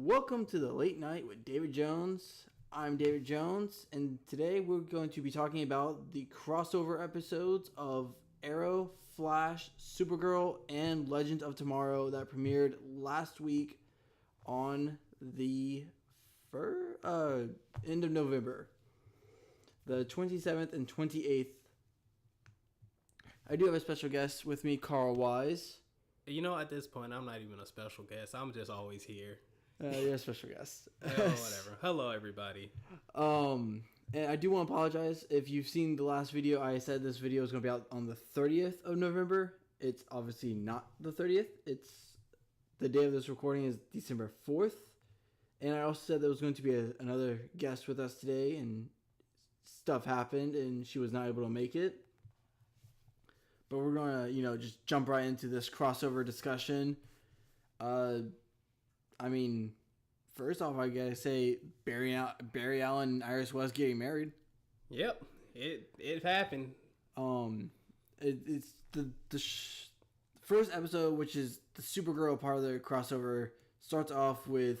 Welcome to the Late Night with David Jones. I'm David Jones, and today we're going to be talking about the crossover episodes of Arrow, Flash, Supergirl, and Legends of Tomorrow that premiered last week on the end of November, the 27th and 28th. I do have a special guest with me, Carl Wise. You know, at this point, I'm not even a special guest. I'm just always here. You're a special guest. Whatever. Hello, everybody. And I do want to apologize. If you've seen the last video, I said this video is going to be out on the 30th of November. It's obviously not the 30th. It's the day of this recording is December 4th. And I also said there was going to be another guest with us today, and stuff happened, and she was not able to make it. But we're going to, just jump right into this crossover discussion. First off, I gotta say Barry Allen and Iris West getting married. Yep, it happened. It's the first episode, which is the Supergirl part of the crossover, starts off with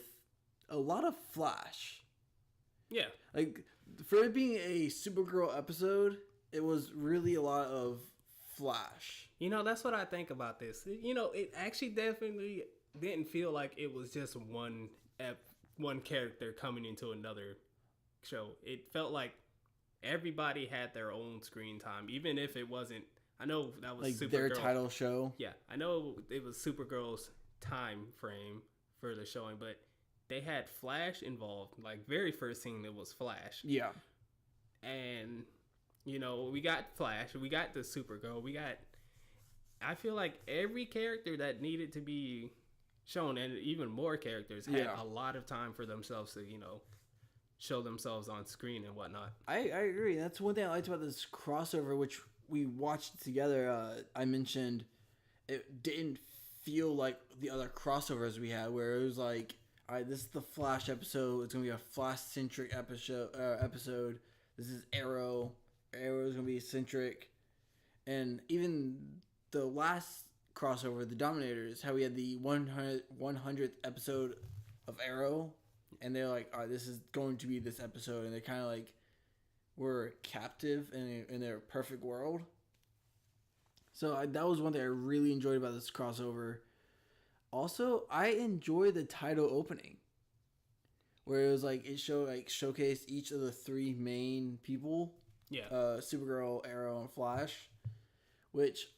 a lot of Flash. Yeah, like for it being a Supergirl episode, it was really a lot of Flash. That's what I think about this. It actually definitely didn't feel like it was just one character coming into another show. It felt like everybody had their own screen time, even if it wasn't. I know that was like Supergirl. Their title show. Yeah, I know it was Supergirl's time frame for the showing, but they had Flash involved. Like very first scene, it was Flash. Yeah, and we got Flash, we got the Supergirl, I feel like every character that needed to be shown, and even more characters, had a lot of time for themselves to, show themselves on screen and whatnot. I agree. That's one thing I liked about this crossover, which we watched together. I mentioned it didn't feel like the other crossovers we had, where it was like, all right, this is the Flash episode. It's going to be a Flash-centric episode. This is Arrow. Arrow is going to be centric. And even the last crossover, the Dominators, how we had the 100th episode of Arrow, and they're like, all right, this is going to be this episode, and they kind of like were captive in their perfect world. So that was one thing I really enjoyed about this crossover. Also, I enjoy the title opening, where it was like it showcased each of the three main people, Supergirl, Arrow, and Flash, which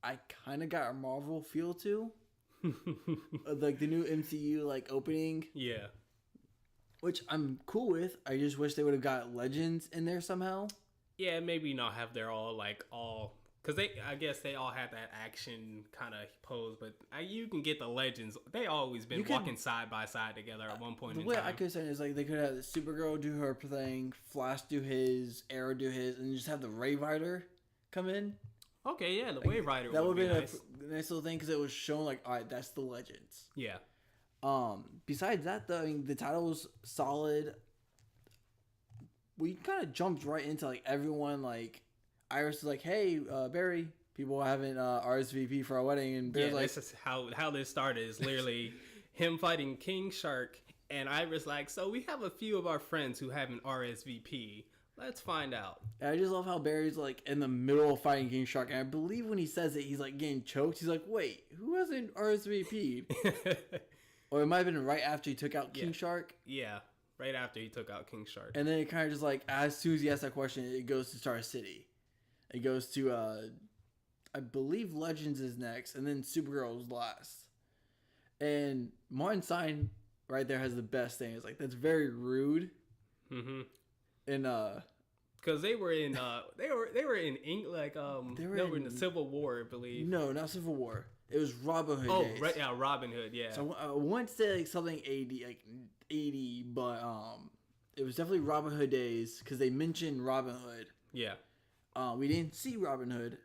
I kind of got a Marvel feel to. Like the new MCU opening. Yeah. Which I'm cool with. I just wish they would have got Legends in there somehow. Yeah, maybe not have their all because I guess they all had that action kind of pose, but you can get the Legends. They always been walking side by side together at one point in time. The way I could say is they could have Supergirl do her thing, Flash do his, Arrow do his, and just have the Ray Rider come in. Okay, yeah, the Wave Rider that would be nice. A nice little thing because it was shown all right, that's the Legends. Yeah. Besides that, though, the title was solid. We kind of jumped right into everyone. Iris is like, "Hey, Barry, people haven't RSVP for our wedding," and Barry's this is how this started. Is literally him fighting King Shark, and Iris like, "So we have a few of our friends who haven't RSVP. Let's find out." And I just love how Barry's in the middle of fighting King Shark, and I believe when he says it, he's getting choked. He's like, "Wait, who hasn't RSVP'd?" Or it might have been right after he took out King Shark. Yeah, right after he took out King Shark. And then it kind of just as soon as he asks that question, it goes to Star City. It goes to I believe Legends is next, and then Supergirl's last. And Martin Stein right there has the best thing. It's that's very rude. Mm-hmm. And because they were in England, they were in the Civil War, I believe. No, not Civil War. It was Robin Hood days. Right, yeah, Robin Hood, yeah. So I wouldn't say something 80, but it was definitely Robin Hood days because they mentioned Robin Hood. Yeah. We didn't see Robin Hood,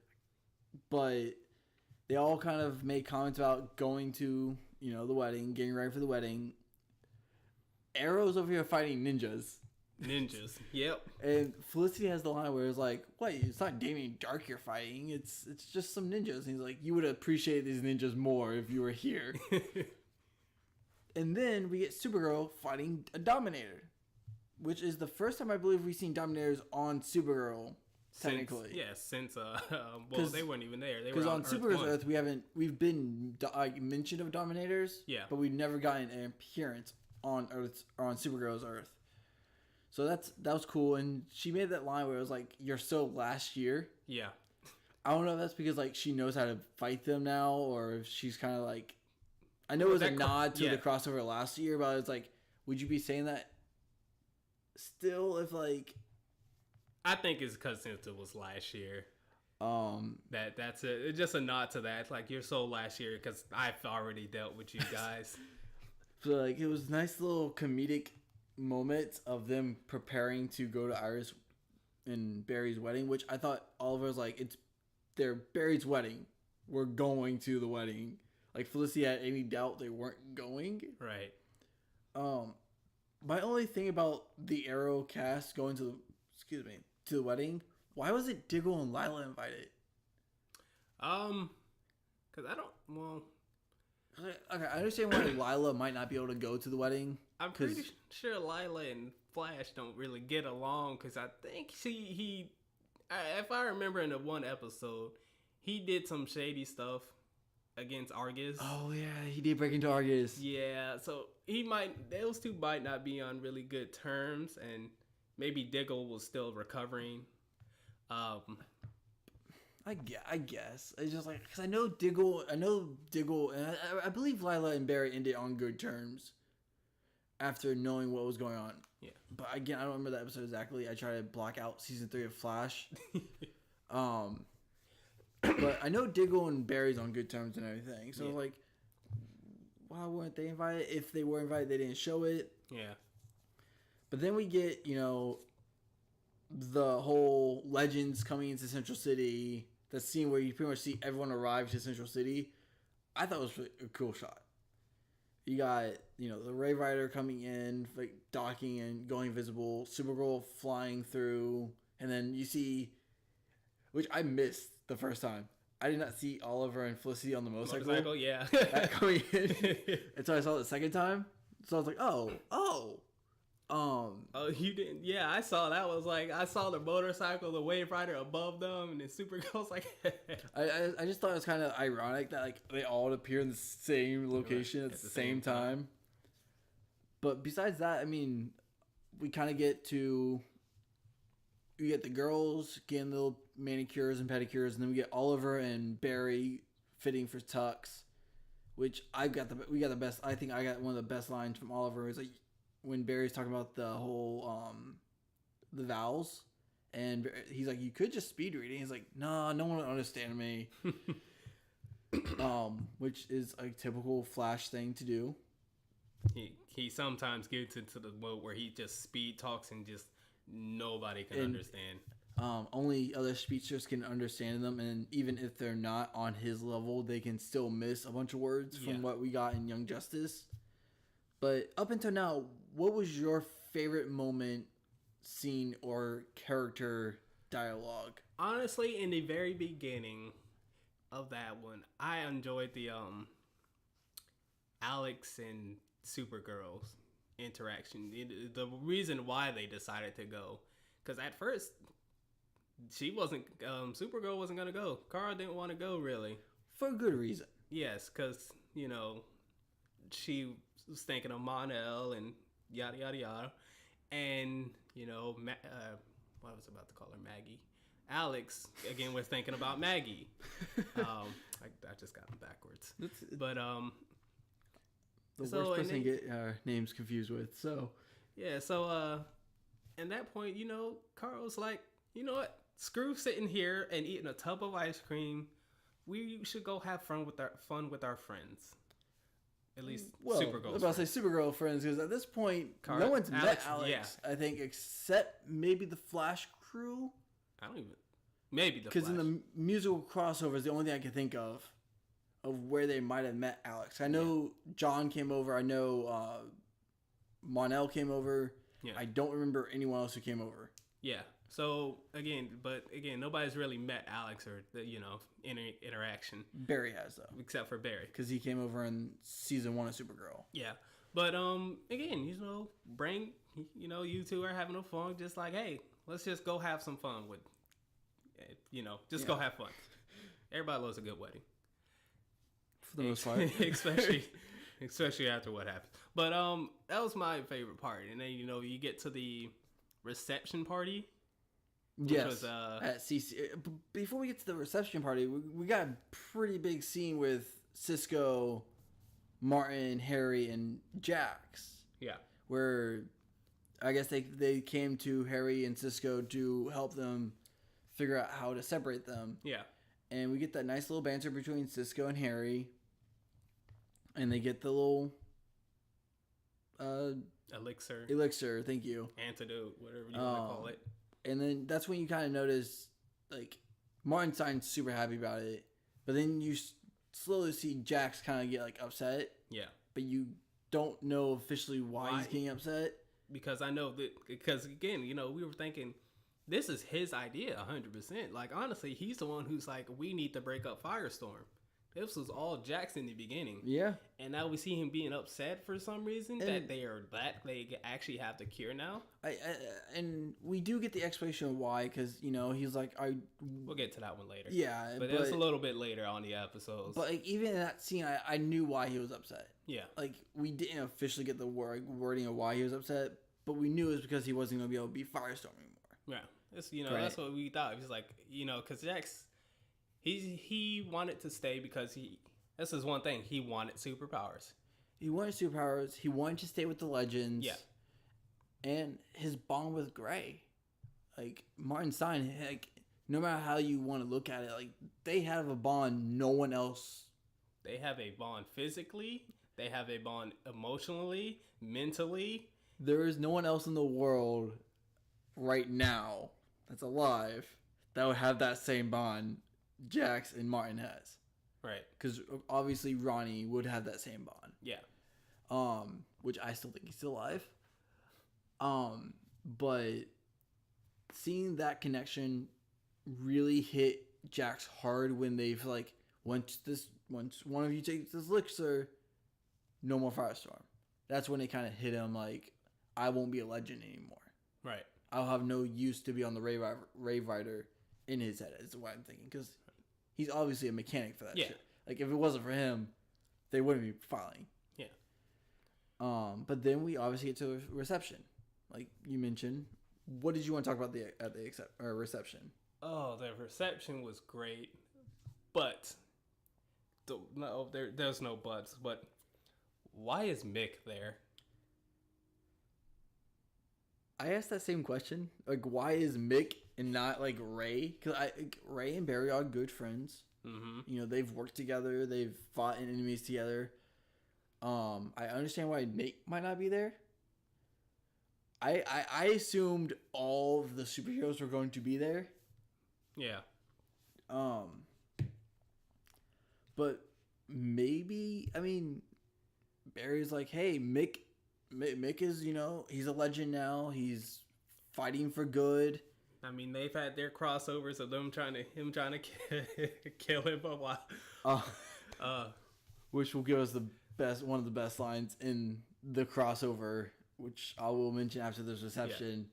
but they all kind of made comments about going to the wedding, getting ready for the wedding. Arrow's over here fighting ninjas. Ninjas, yep. And Felicity has the line where it's wait, it's not Damien Dark you're fighting, it's just some ninjas. And he's like, you would appreciate these ninjas more if you were here. And then we get Supergirl fighting a Dominator, which is the first time I believe we've seen Dominators on Supergirl. Technically, since they weren't even there. They were on Supergirl's Earth. We've been mentioned of Dominators. Yeah, but we've never gotten an appearance on Earth or on Supergirl's Earth. So that was cool, and she made that line where it was like, "You're so last year." Yeah, I don't know if that's because like she knows how to fight them now, or if she's kind of like, I know it was a nod to the crossover last year, but it's like, would you be saying that still if like? I think it's because since it was last year. That's it's just a nod to that. It's like, you're so last year because I've already dealt with you guys. So like it was nice little comedic moments of them preparing to go to Iris and Barry's wedding, which I thought Oliver was like, it's their Barry's wedding. We're going to the wedding. Like Felicity had any doubt they weren't going. Right. My only thing about the Arrow cast going to the wedding, why was it Diggle and Lila invited? Because I don't. Well, okay, I understand why Lila might not be able to go to the wedding. I'm pretty sure Lila and Flash don't really get along because I think if I remember in the one episode, he did some shady stuff against Argus. Oh yeah, he did break into Argus. Yeah, so those two might not be on really good terms, and maybe Diggle was still recovering. I guess it's just like, because I know Diggle, and I believe Lila and Barry ended on good terms after knowing what was going on. Yeah, but again, I don't remember that episode exactly. I try to block out season 3 of Flash. But I know Diggle and Barry's on good terms and everything. So like, why weren't they invited? If they were invited, they didn't show it. Yeah. But then we get, the whole Legends coming into Central City. The scene where you pretty much see everyone arrive to Central City. I thought it was a cool shot. You got, the Ray Rider coming in, like docking and going invisible. Supergirl flying through. And then you see, which I missed the first time. I did not see Oliver and Felicity on the motorcycle. Yeah. Coming in. Until I saw it the second time. So I was like, oh. Oh, you didn't? Yeah, I saw that. Was like, I saw the motorcycle, the Wave Rider above them, and then Supergirl's like. I just thought it was kind of ironic that like they all appear in the same location at the same time. But besides that, I mean, we kind of get to. We get the girls getting little manicures and pedicures, and then we get Oliver and Barry fitting for tux, which we got the best. I think I got one of the best lines from Oliver. It's like, when Barry's talking about the whole the vowels, and he's like, you could just speed read it. He's like, no one will understand me. Which is a typical Flash thing to do. He sometimes gets into the mode where he just speed talks and just nobody can understand. Only other speedsters can understand them, and even if they're not on his level, they can still miss a bunch of words from what we got in Young Justice. But up until now, what was your favorite moment, scene, or character dialogue? Honestly, in the very beginning of that one, I enjoyed the Alex and Supergirl's interaction. The reason why they decided to go, because at first Supergirl wasn't gonna go. Kara didn't want to go, really, for a good reason. Yes, because she was thinking of Mon-El and yada yada yada, and what I was about to call her, Maggie. Alex again was thinking about Maggie. I just got them backwards. But the worst person to get names confused with. So yeah, so at that point, Carl's like, you know what? Screw sitting here and eating a tub of ice cream. We should go have fun with our friends. At least Supergirl. I was about to say Supergirl friends, because at this point, no one's met Alex. Yeah. I think, except maybe the Flash crew. I don't even. Maybe the Flash. Because in the musical crossover is the only thing I can think of where they might have met Alex. I know John came over. I know Mon-El came over. Yeah. I don't remember anyone else who came over. Yeah. So again, nobody's really met Alex or interaction. Barry has though, except for Barry, because he came over in season 1 of Supergirl. Yeah, But again, bring you two are having a fun, just like, hey, let's just go have some fun with, go have fun. Everybody loves a good wedding, for the most part, especially after what happens. But that was my favorite part, and then you get to the reception party. Yes. Was, at CC. Before we get to the reception party, we got a pretty big scene with Cisco, Martin, Harry, and Jax. Yeah. Where I guess they came to Harry and Cisco to help them figure out how to separate them. Yeah. And we get that nice little banter between Cisco and Harry. And they get the little elixir, thank you. Antidote, whatever you want to call it. And then that's when you kind of notice, like, Martin Stein's super happy about it. But then you slowly see Jax kind of get, like, upset. Yeah. But you don't know officially why he's getting upset. Because I know that, because again, we were thinking, this is his idea 100%. Like, honestly, he's the one who's like, we need to break up Firestorm. This was all Jax in the beginning. Yeah. And now we see him being upset for some reason that they actually have the cure now. And we do get the explanation of why, because, he's like, we'll get to that one later. Yeah. But it was a little bit later on the episodes. But like, even in that scene, I knew why he was upset. Yeah. Like, we didn't officially get the wording of why he was upset, but we knew it was because he wasn't going to be able to be Firestorm anymore. Yeah. It's, right. That's what we thought. It was like, because Jax... He wanted to stay because this is one thing, he wanted superpowers. He wanted superpowers. He wanted to stay with the Legends. Yeah. And his bond with Gray. Like, Martin Stein, like, no matter how you want to look at it, like, they have a bond no one else. They have a bond physically. They have a bond emotionally, mentally. There is no one else in the world right now that's alive that would have that same bond Jax and Martin has. Right. Because obviously Ronnie would have that same bond. Yeah. Which I still think he's still alive. But seeing that connection really hit Jax hard when they've like, once one of you takes this elixir, no more Firestorm. That's when it kind of hit him like, I won't be a legend anymore. Right. I'll have no use to be on the Rave Rider in his head, is what I'm thinking. Because he's obviously a mechanic for that shit. Like, if it wasn't for him, they wouldn't be filing. Yeah. But then we obviously get to a reception. Like you mentioned. What did you want to talk about at the reception? Oh, the reception was great. But, there's no buts. But, why is Mick there? I asked that same question. Like, why is Mick and not, like, Ray? Because Ray and Barry are good friends. Mm-hmm. They've worked together. They've fought enemies together. I understand why Mick might not be there. I assumed all of the superheroes were going to be there. Yeah. But maybe, Barry's like, hey, Mick is, he's a legend now. He's fighting for good. They've had their crossovers of him trying to kill him for a while. Which will give us one of the best lines in the crossover, which I will mention after this reception.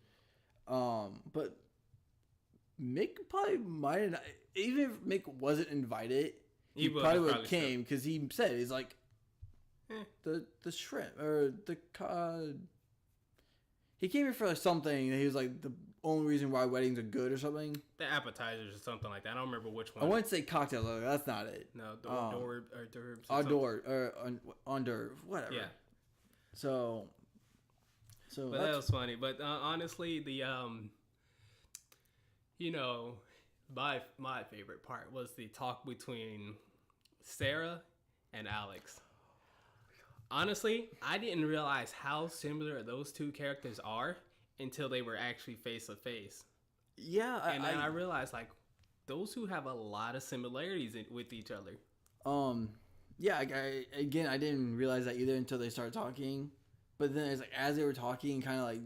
Yeah. But Mick probably might have, even if Mick wasn't invited, he probably would have came, because he said, he's like, the shrimp or the he came here for something. He was like, the only reason why weddings are good or something. The appetizers or something like that. I don't remember which one. I wouldn't say cocktails. Like, that's not it. No, hors d'oeuvres. Hors d'oeuvres, whatever. Yeah. So but that was funny. But honestly, the my favorite part was the talk between Sarah and Alex. Honestly, I didn't realize how similar those two characters are until they were actually face to face. Yeah, and then I realized, like, those two have a lot of similarities with each other. Yeah. I didn't realize that either until they started talking. But then it's like, as they were talking, kind of like,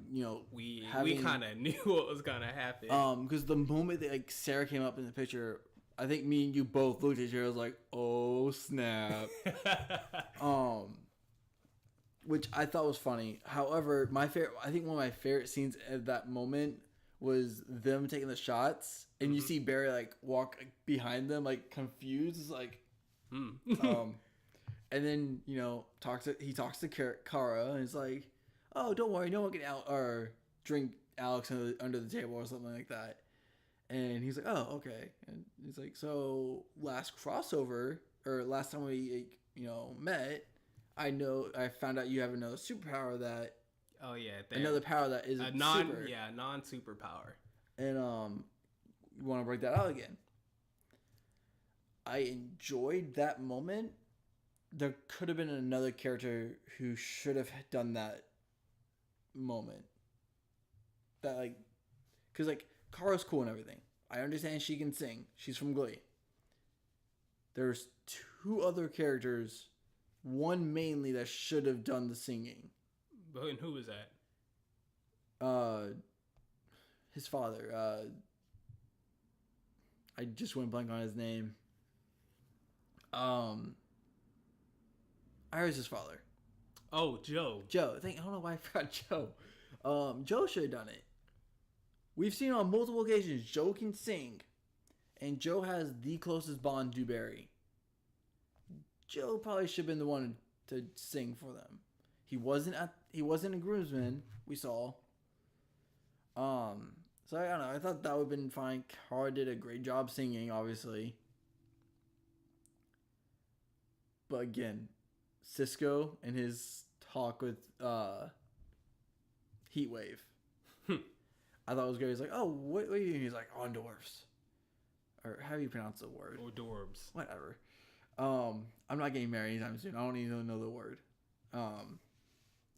we kind of knew what was gonna happen. Because the moment that, like, Sarah came up in the picture, I think me and you both looked at each other. I was like, oh snap. which I thought was funny. However, I think one of my favorite scenes at that moment was them taking the shots, and you see Barry like walk behind them, like confused. It's like, and then he talks to Kara, and he's like, "Oh, don't worry, no one can drink Alex under the table or something like that." And he's like, "Oh, okay." And he's like, "So last crossover or last time we met, I found out you have another superpower that." Oh yeah, another power that is a non superpower. And you want to break that out again. I enjoyed that moment. There could have been another character who should have done that moment. That because Kara's cool and everything. I understand she can sing. She's from Glee. There's two other characters, one mainly that should have done the singing. And who was that? His father. I just went blank on his name. Iris' father. Oh, Joe. I don't know why I forgot Joe. Joe should have done it. We've seen on multiple occasions Joe can sing, and Joe has the closest bond to Barry. Joe probably should have been the one to sing for them. He wasn't a groomsman, we saw. So I don't know. I thought that would have been fine. Kara did a great job singing, obviously. But again, Cisco and his talk with Heatwave. I thought it was great. He's like, "Oh, what are you doing?" He's like, "On dwarfs." Or how do you pronounce the word? Or dwarves. Whatever. I'm not getting married anytime soon. I don't even know the word.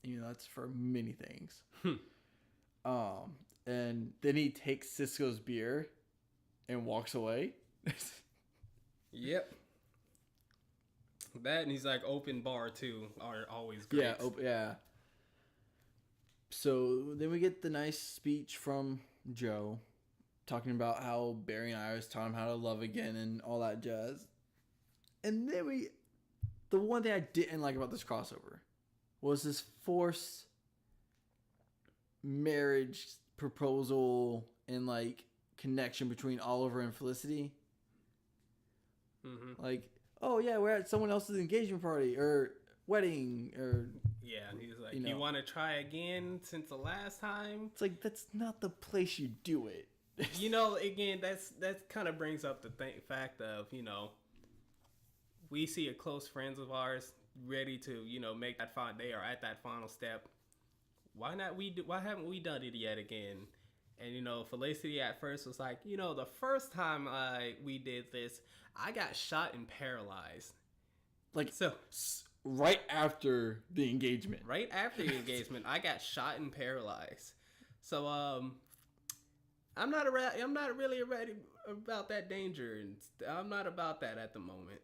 That's for many things. And then he takes Cisco's beer and walks away. Yep. That and he's like open bar too are always great. Yeah, yeah. So then we get the nice speech from Joe talking about how Barry and Iris taught him how to love again and all that jazz. And then the one thing I didn't like about this crossover was this forced marriage proposal and connection between Oliver and Felicity. Mm-hmm. Oh yeah, we're at someone else's engagement party or wedding or yeah. And he's like, "You want to try again since the last time?" It's like that's not the place you do it. Again, that kind of brings up the fact of we see a close friends of ours ready to make that final. They are at that final step. Why haven't we done it yet again? And Felicity at first was like, the first time we did this, I got shot and paralyzed. Right after the engagement. Right after the engagement, I got shot and paralyzed. So I'm not really ready about that danger, and I'm not about that at the moment.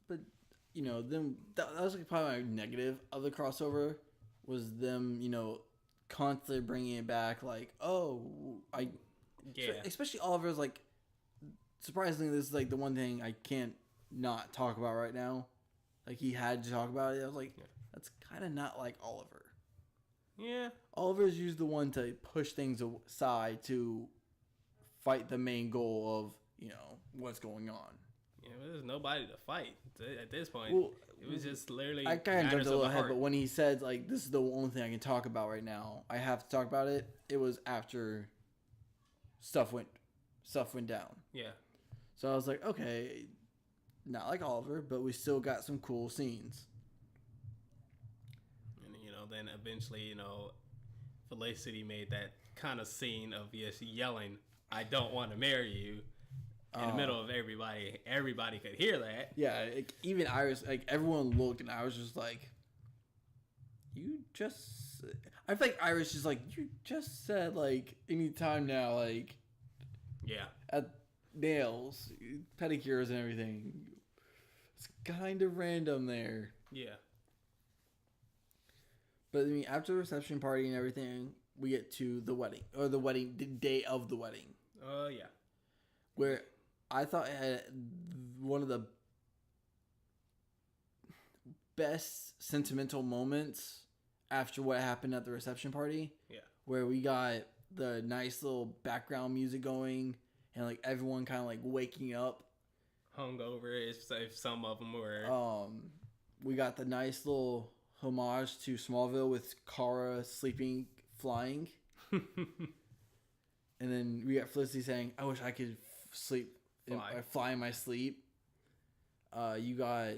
But them that was probably my negative of the crossover was them constantly bringing it back especially Oliver's surprisingly this is the one thing I can't not talk about right now. He had to talk about it. I was that's kind of not like Oliver. Yeah, Oliver's usually the one to push things aside to fight the main goal of what's going on. Yeah, there's nobody to fight at this point. Well, it was just literally. I kind of jumped a little ahead, but when he said this is the only thing I can talk about right now, I have to talk about it. It was after stuff went down. Yeah. So I was like, okay, not like Oliver, but we still got some cool scenes. And then eventually, Felicity made that kind of scene of yelling, "I don't want to marry you." In the middle of everybody could hear that. Yeah, even Iris, everyone looked, and I was just like, "You just." I feel like Iris just you just said anytime now yeah, at nails, pedicures, and everything. It's kind of random there. Yeah. But after the reception party and everything, we get to the wedding the day of the wedding. Yeah. Where I thought it had one of the best sentimental moments after what happened at the reception party. Yeah. Where we got the nice little background music going and like everyone kind of like waking up. Hungover, if some of them were. We got the nice little homage to Smallville with Kara sleeping, flying. And then we got Felicity saying, I wish I could fly in my sleep. You got...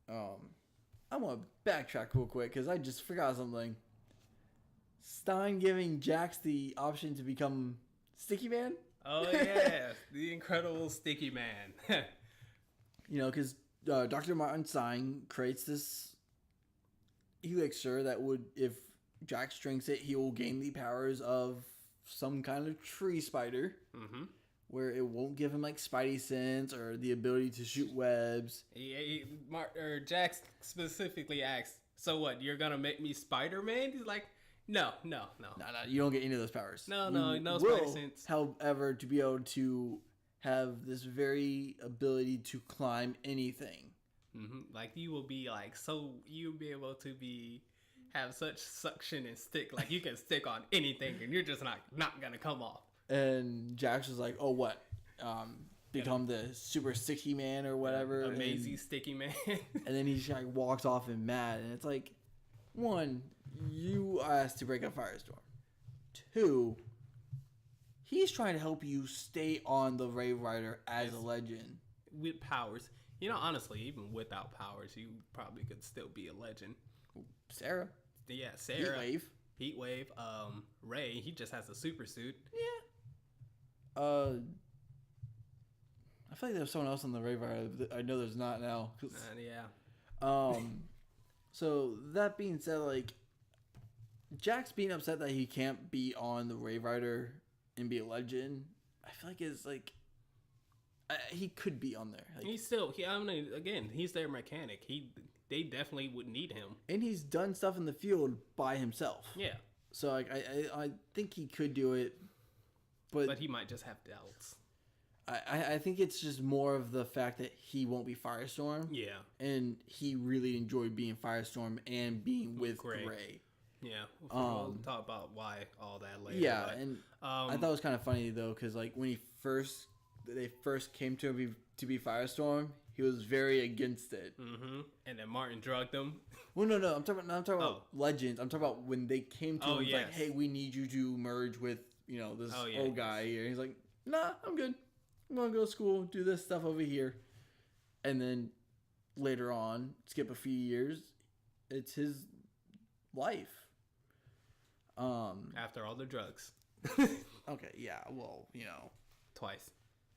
I'm going to backtrack real quick because I just forgot something. Stein giving Jax the option to become Sticky Man? Oh, yeah. The incredible Sticky Man. You know, because Dr. Martin Stein creates this elixir that would, if Jax drinks it, he will gain the powers of some kind of tree spider, where it won't give him like Spidey sense or the ability to shoot webs. Jax specifically asks, "So what? You're gonna make me Spider-Man?" He's like, "No. You don't get any of those powers. No Spidey sense." However, to be able to have this very ability to climb anything, like you will be like you'll be able to have such suction and stick, like you can stick on anything and you're just not gonna come off. And Jax was like, oh, what? Become the super sticky man or whatever. Amazing sticky man. And then he just like walks off and mad. And it's like, one, you asked to break up Firestorm. Two, he's trying to help you stay on the Wave Rider as a legend. With powers. You know, honestly, even without powers, you probably could still be a legend. Sarah. Yeah, Sarah. Heatwave. Ray, he just has a super suit. Yeah. I feel like there's someone else on the Wave Rider. I know there's not now. Yeah. So that being said, like, Jax being upset that he can't be on the Wave Rider and be a legend, I feel like it's like he could be on there. Like, he's their mechanic. They definitely would need him. And he's done stuff in the field by himself. Yeah. So like I think he could do it, but he might just have doubts. I think it's just more of the fact that he won't be Firestorm. Yeah. And he really enjoyed being Firestorm and being with Gray. Yeah. We'll talk about why all that later. Yeah, and I thought it was kind of funny though, because like when they first came to him to be Firestorm, he was very against it. And then Martin drugged him. Well, no, I'm talking about Legends. I'm talking about when they came to him, like, hey, we need you to merge with, this old guy here. And he's like, nah, I'm good. I'm going to go to school, do this stuff over here. And then later on, skip a few years, it's his life. After all the drugs. Okay, yeah, well,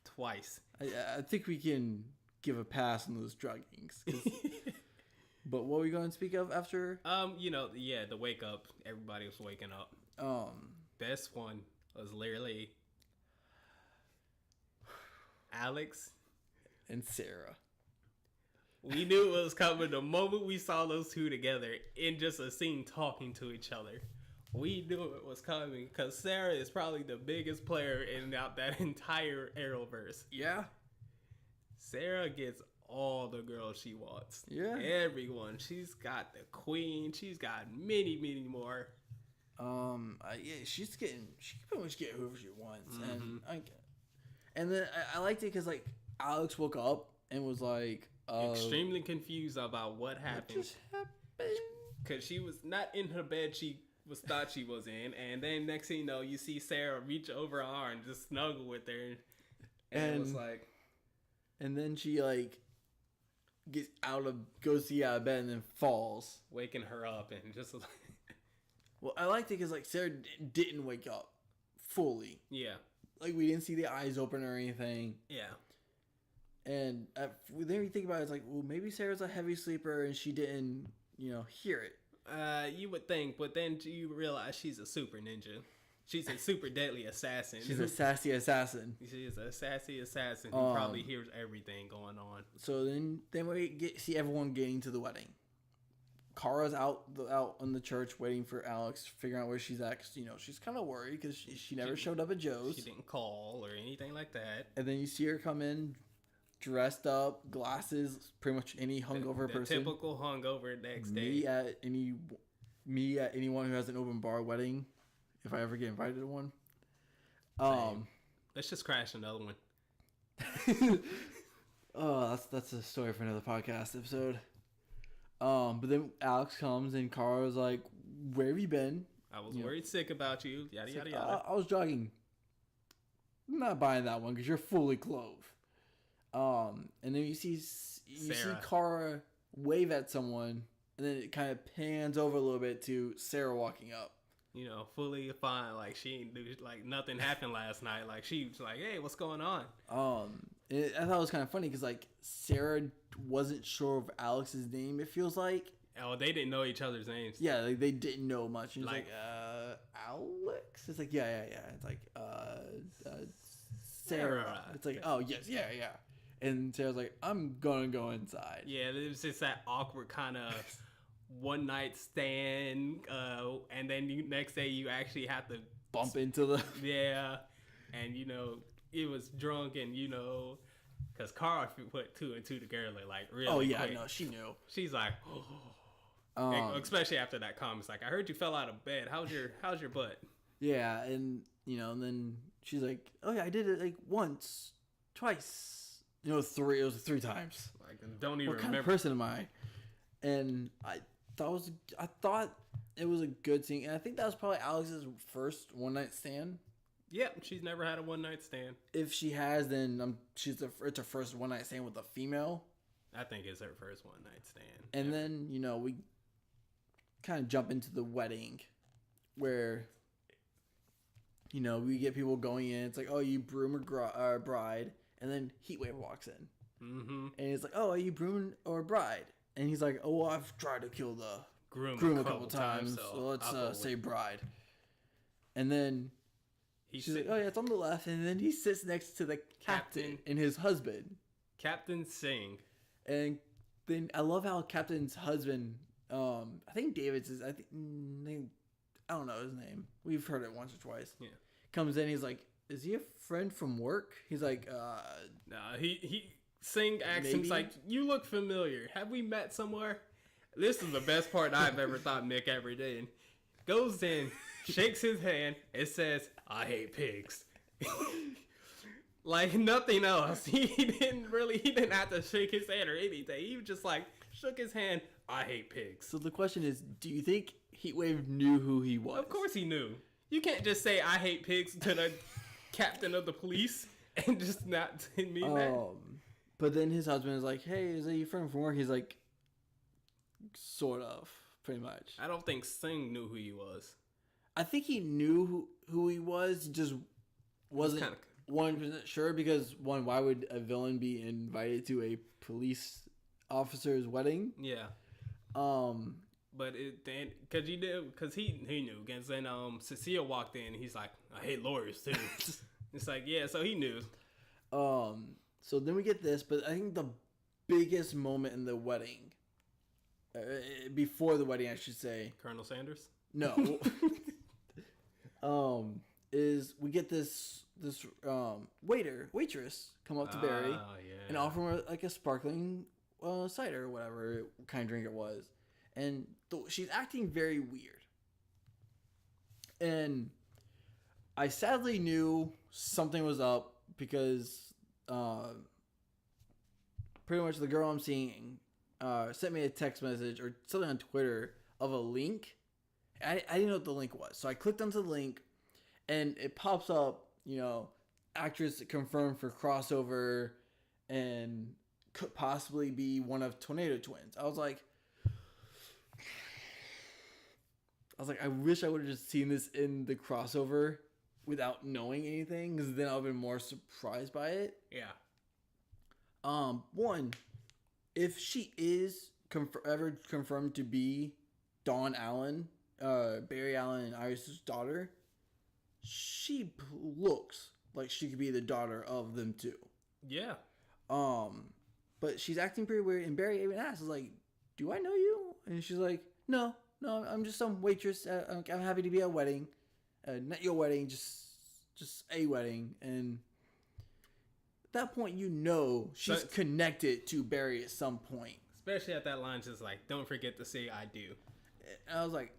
Twice. I think we can give a pass on those druggings. But what were we going to speak of after? The wake up. Everybody was waking up. Best one was literally Alex and Sarah. We knew it was coming the moment we saw those two together in just a scene talking to each other. We knew it was coming because Sarah is probably the biggest player in that entire Arrowverse. Yeah. Sarah gets all the girls she wants. Yeah. Everyone. She's got the queen. She's got many, many more. She pretty much get whoever she wants. And then I liked it because like Alex woke up and was like extremely confused about what happened. What just happened? Because she was not in her bed thought she was in, and then next thing you know, you see Sarah reach over her arm and just snuggle with her, and it was like, and then she like goes to get out of bed and then falls, waking her up and just like. Well, I liked it because like Sarah didn't wake up fully. Yeah. Like we didn't see the eyes open or anything. Yeah. And then you think about it, it's like, well, maybe Sarah's a heavy sleeper and she didn't, hear it. You would think, but then you realize she's a super ninja. She's a super deadly assassin. She's a sassy assassin. She is a sassy assassin who probably hears everything going on. So then we see everyone getting to the wedding. Kara's out in the church waiting for Alex, figuring out where she's at. Cause, she's kind of worried because she never showed up at Joe's. She didn't call or anything like that. And then you see her come in dressed up, glasses, pretty much any hungover the person. Typical hungover next day. Me at anyone who has an open bar wedding, if I ever get invited to one. Let's just crash another one. Oh, that's a story for another podcast episode. But then Alex comes and Kara's like, "Where have you been?" I was worried sick about you. Yada yada yada. I was jogging. I'm not buying that one because you're fully clothed. And then you see Kara wave at someone, and then it kind of pans over a little bit to Sarah walking up. You know, fully fine. Like like nothing happened last night. Like she was like, "Hey, what's going on?" I thought it was kind of funny because like Sarah wasn't sure of Alex's name. It feels like. Oh, they didn't know each other's names. Yeah, like, they didn't know much. He was like, Alex? It's like, yeah. It's like, Sarah. It's like, oh, yes, yeah. And Sarah's like, I'm gonna go inside. Yeah, it was just that awkward kind of one night stand, and then next day you actually have to bump into the... Yeah, and, it was drunk and, because Kara put 2 and 2 together, like, really quick. No, she knew. She's like, especially after that comment, like, I heard you fell out of bed. How's your butt? Yeah, and and then she's like, oh yeah, I did it like once, twice, 3. It was 3 times. Like, don't even what kind remember. Of person am I? And I thought it was a good scene, and I think that was probably Alex's first one night stand. Yep, she's never had a one night stand. If she has, then it's her first one night stand with a female. I think it's her first one night stand. And then we kind of jump into the wedding, where we get people going in. It's like, oh, you broom or bride, and then Heatwave walks in, and he's like, oh, are you broom or bride? And he's like, oh, well, I've tried to kill the groom a couple times, so let's say bride. And then she's like, oh yeah, it's on the left, and then he sits next to the captain and his husband, Captain Singh. And then I love how Captain's husband, I think David's I don't know his name. We've heard it once or twice. Yeah. Comes in, he's like, is he a friend from work? He's like, nah, he Singh asks him, like, you look familiar. Have we met somewhere? This is the best part I've ever thought Mick ever did. Goes in, shakes his hand, and says, I hate pigs. Like, nothing else. He didn't have to shake his hand or anything. He just like shook his hand. I hate pigs. So the question is, do you think Heatwave knew who he was? Of course he knew. You can't just say I hate pigs to the captain of the police and just not mean that. But then his husband is like, hey, is that your friend from work? He's like, sort of, pretty much. I don't think Singh knew who he was. I think he knew who he was, just wasn't 100% sure because, one, why would a villain be invited to a police officer's wedding? Yeah. But because he knew. Because then Cecile walked in and he's like, I hate lawyers too. It's like, yeah, so he knew. So then we get this, but I think the biggest moment in the wedding, before the wedding, I should say. Colonel Sanders? No. Is we get this waitress come up to Barry and offer him like a sparkling cider or whatever kind of drink it was, and she's acting very weird, and I sadly knew something was up because pretty much the girl I'm seeing sent me a text message or something on Twitter of a link. I didn't know what the link was, so I clicked onto the link, and it pops up, actress confirmed for crossover, and could possibly be one of Tornado Twins. I was like, I wish I would have just seen this in the crossover without knowing anything, because then I would have been more surprised by it. Yeah. One, if she is ever confirmed to be Dawn Allen, Barry Allen and Iris' daughter, she looks like she could be the daughter of them too. Yeah. But she's acting pretty weird, and Barry even asks, like, do I know you? And she's like, no, I'm just some waitress. I'm happy to be at a wedding. Not your wedding, just a wedding. And that point, you know she's connected to Barry at some point. Especially at that line, just like, don't forget to say I do. And I was like,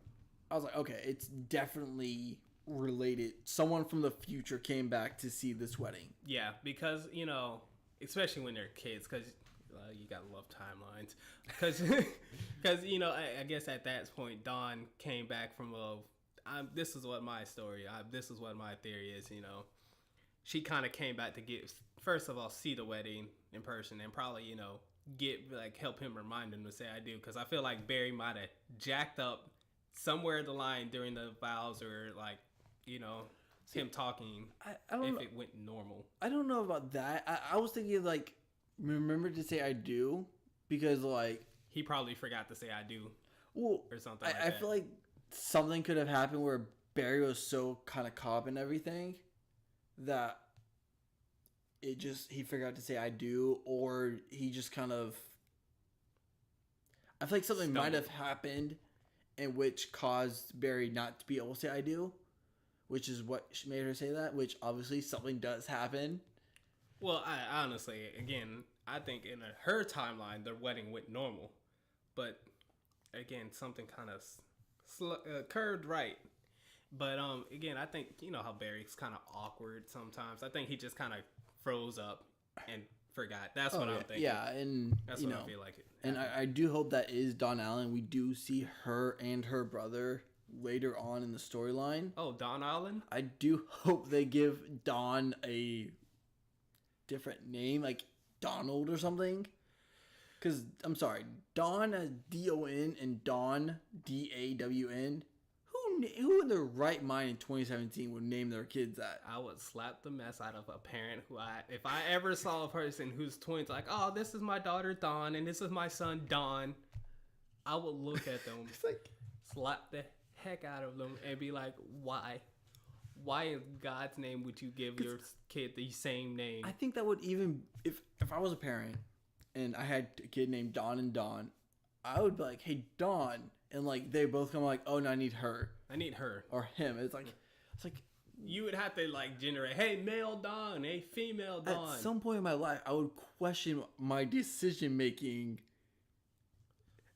okay, it's definitely related. Someone from the future came back to see this wedding. Yeah, because, you know, especially when they're kids, because you gotta love timelines. Because you know, I guess at that point, Dawn came back from this is what my story, this is what my theory is, you know. She kind of came back to first of all, see the wedding in person, and probably, you know, help him remind him to say I do, because I feel like Barry might have jacked up somewhere in the line during the vows, or like, you know, him talking. I don't know. It went normal. I don't know about that. I was thinking like, remember to say I do, because like he probably forgot to say I do, or something. I feel like something could have happened where Barry was so kind of caught up in everything that he forgot to say I do, or he just kind of. I feel like something might have happened, in which caused Barry not to be able to say I do, which is what made her say that. Which obviously something does happen. Well, I honestly, again, I think in her timeline, the wedding went normal, but again, something kind of curved right. But again, I think, you know how Barry's kind of awkward sometimes. I think he just kind of froze up and forgot. That's what I'm thinking. Yeah, and that's what I feel like. And I do hope that is Dawn Allen. We do see her and her brother later on in the storyline. Oh, Dawn Allen? I do hope they give Dawn a different name, like Donald or something. Because, I'm sorry, Dawn as D-O-N and Dawn D-A-W-N. Who in their right mind in 2017 would name their kids that? I would slap the mess out of a parent if I ever saw a person whose twins like, oh, this is my daughter Dawn and this is my son Don. I would look at them, slap the heck out of them, and be like, why? Why in God's name would you give your kid the same name? I think that would even if I was a parent and I had a kid named Dawn and Dawn, I would be like, hey Dawn, and like they both come like, oh no, I need her. Or him. It's like you would have to like generate, hey, male Dawn, hey, female Dawn. At some point in my life, I would question my decision making.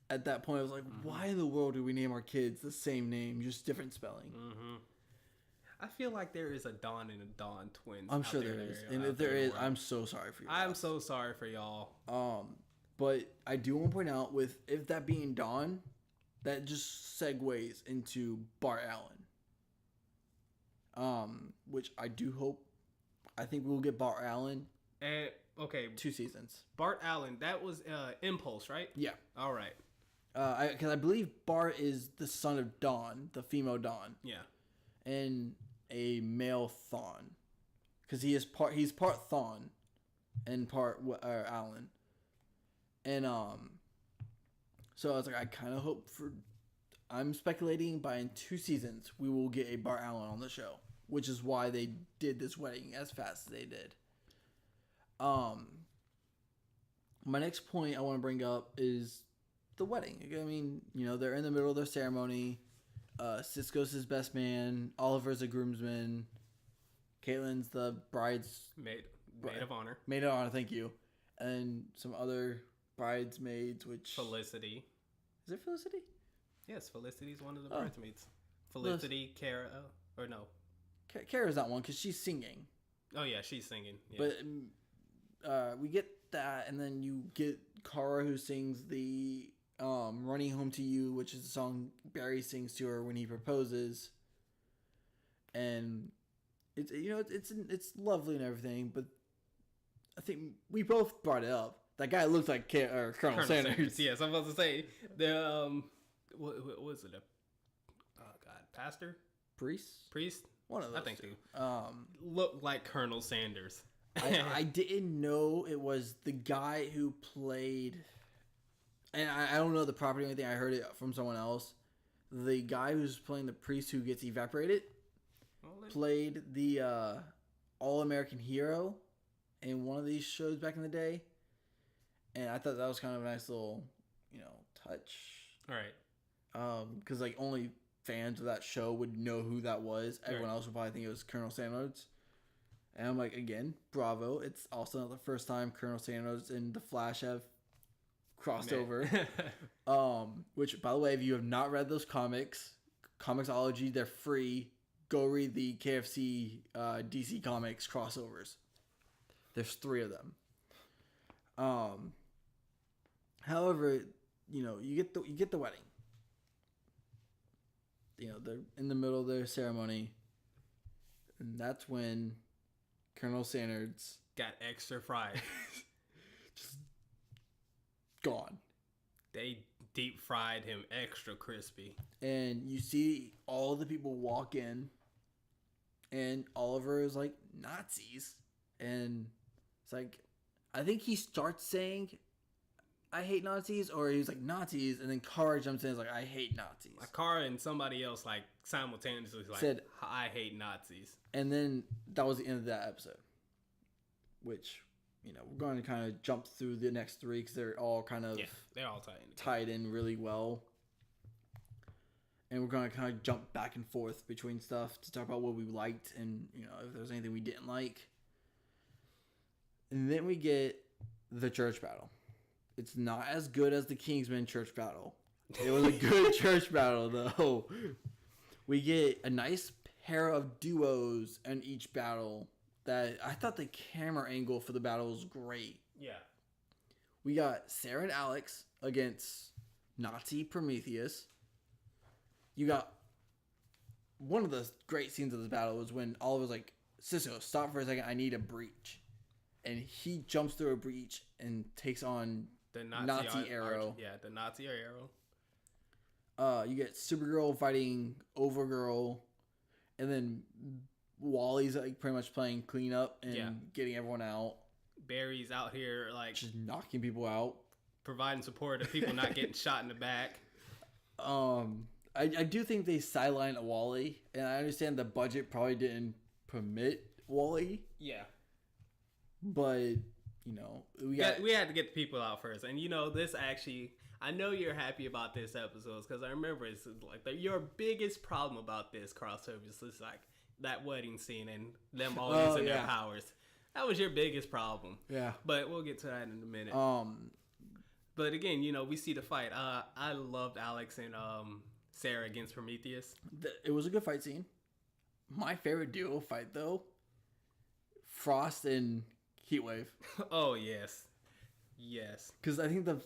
At that point, I was like, why in the world do we name our kids the same name, just different spelling? Mm-hmm. I feel like there is a Dawn and a Dawn twins. I'm sure there is. And if there is, I'm so sorry for you. I'm so sorry for y'all. But I do want to point out, if that being Dawn, that just segues into Bart Allen. Which I do hope. I think we'll get Bart Allen. Okay. 2 seasons. Bart Allen, that was Impulse, right? Yeah. All right. Because I believe Bart is the son of Dawn, the female Dawn. Yeah. And a male Thawne. Because he's part Thawne and part Allen. And so I was like, I kind of hope I'm speculating by in 2 seasons we will get a Bart Allen on the show, which is why they did this wedding as fast as they did. My next point I want to bring up is the wedding. I mean, you know, they're in the middle of their ceremony. Cisco's his best man. Oliver's a groomsman. Caitlin's the maid of honor. Maid of honor, thank you. And some other bridesmaids, which... Felicity. Is it Felicity? Yes, Felicity's one of the bridesmaids. Felicity, Kara, or no. Kara's not one, because she's singing. Oh, yeah, she's singing. Yeah. But we get that, and then you get Kara, who sings the Running Home to You, which is the song Barry sings to her when he proposes. And it's, you know, it's lovely and everything, but I think we both brought it up. That guy looks like Colonel Sanders. Yes, I'm about to say the what was it? Pastor? Priest? One of those. I think so. Looked like Colonel Sanders. I didn't know it was the guy who played, and I don't know the property or anything. I heard it from someone else. The guy who's playing the priest who gets evaporated played the All-American Hero in one of these shows back in the day. And I thought that was kind of a nice little, you know, touch. All right. Because like only fans of that show would know who that was. Everyone else would probably think it was Colonel Sanders. And I'm like, again, bravo. It's also not the first time Colonel Sanders and the Flash have crossed over. Which, by the way, if you have not read those comics, Comixology, they're free. Go read the KFC DC Comics crossovers. There's 3 of them. However, you get the wedding. They're in the middle of their ceremony, and that's when Colonel Sanders got extra fried. Just gone. They deep fried him extra crispy. And you see all the people walk in, and Oliver is like, Nazis. And it's like, I think he starts saying, I hate Nazis, or he's like, Nazis, and then Kara jumps in and is like, I hate Nazis. Like Kara and somebody else like simultaneously said, I hate Nazis. And then that was the end of that episode. Which, we're going to kind of jump through the next 3 because they're all kind of they're all tied in really well. And we're going to kind of jump back and forth between stuff to talk about what we liked and, if there's anything we didn't like. And then we get the church battle. It's not as good as the Kingsman church battle. It was a good church battle, though. We get a nice pair of duos in each battle. That I thought the camera angle for the battle was great. Yeah. We got Sarah and Alex against Nazi Prometheus. You got one of the great scenes of this battle was when Oliver's like, Cisco, stop for a second. I need a breach. And he jumps through a breach and takes on the Nazi Arrow. The Nazi Arrow. You get Supergirl fighting Overgirl. And then Wally's like pretty much playing cleanup and getting everyone out. Barry's out here like just knocking people out, providing support to people not getting shot in the back. I do think they sidelined Wally, and I understand the budget probably didn't permit Wally. Yeah, but we had to get the people out first, and this actually. I know you're happy about this episode because I remember it's like your biggest problem about this crossover is like that wedding scene and them all using their powers. That was your biggest problem. Yeah. But we'll get to that in a minute. But again, we see the fight. I loved Alex and Sarah against Prometheus. It was a good fight scene. My favorite duo fight, though, Frost and Heatwave. Oh, yes. Yes. Because I think the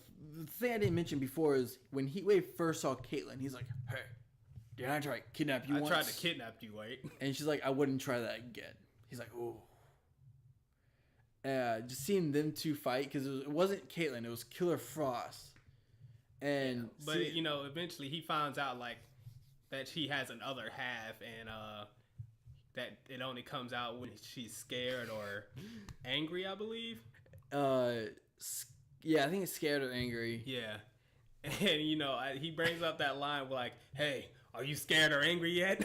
thing I didn't mention before is when Heatwave first saw Caitlin, he's like, hey, did I try to kidnap you once? I tried to kidnap you, wait. And she's like, I wouldn't try that again. He's like, ooh. Just seeing them two fight, because it wasn't Caitlin, it was Killer Frost. And but, eventually he finds out, like, that she has an other half, and that it only comes out when she's scared or angry, I believe. Yeah, I think it's scared or angry. Yeah. And, he brings up that line like, hey, are you scared or angry yet?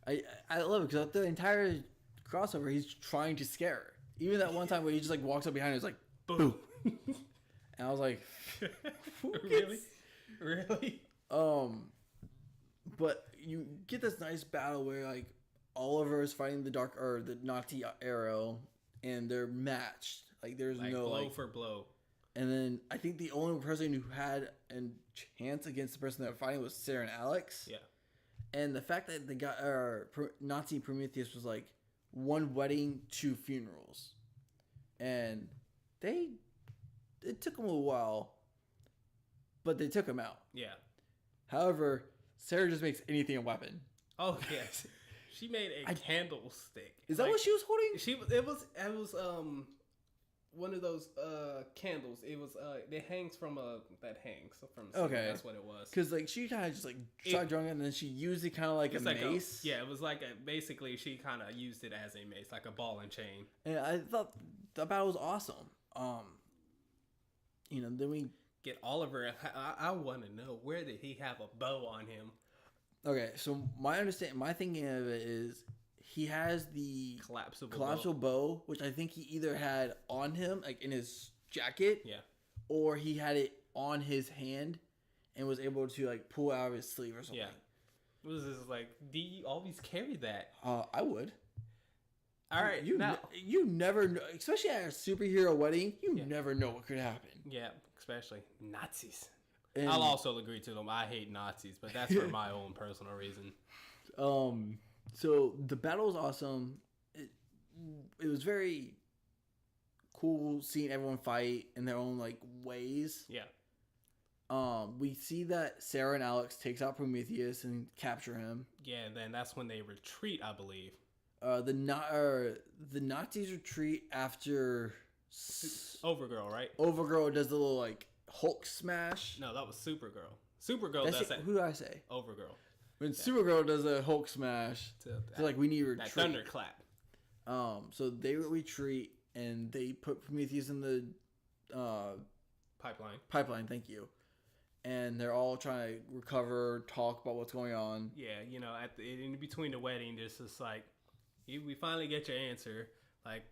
I love it because the entire crossover, he's trying to scare her. Even that one time where he just like walks up behind her, he's like, boom. And I was like, really? But you get this nice battle where like Oliver is fighting the Nazi Arrow, and they're matched. Like there's no blow for blow. And then I think the only person who had a chance against the person they were fighting was Sarah and Alex. Yeah. And the fact that they got Nazi Prometheus was like 1 wedding, 2 funerals, and it took them a while, but they took him out. Yeah. However, Sarah just makes anything a weapon. Oh yes, she made a candlestick. Is that what she was holding? It was one of those candles. It was it hangs from that hangs from the ceiling. That's what it was. Because like she kind of just like started drawing it, and then she used it kind of like a mace. It was like basically she kind of used it as a mace, like a ball and chain. And I thought the battle was awesome. Then we get Oliver. I want to know, where did he have a bow on him? Okay, so my thinking of it is, he has the collapsible bow, which I think he either had on him, like in his jacket, or he had it on his hand and was able to like pull out of his sleeve or something. Yeah. Was this like, do you always carry that? I would. All right, you never know, especially at a superhero wedding. You never know what could happen. Yeah, especially Nazis. And, I'll also agree to them. I hate Nazis, but that's for my own personal reason. So the battle was awesome. It was very cool seeing everyone fight in their own like ways. Yeah. We see that Sarah and Alex takes out Prometheus and capture him. Yeah, and then that's when they retreat, I believe. The Nazis retreat after Overgirl, right? Overgirl does the little like Hulk smash. No, that was Supergirl. Supergirl does that. Who do I say? Overgirl. When Supergirl does a Hulk smash, so like we need to retreat. That thunderclap. So they retreat and they put Prometheus in the pipeline. Thank you. And they're all trying to recover, talk about what's going on. Yeah, in between the wedding, it's just like we finally get your answer. Like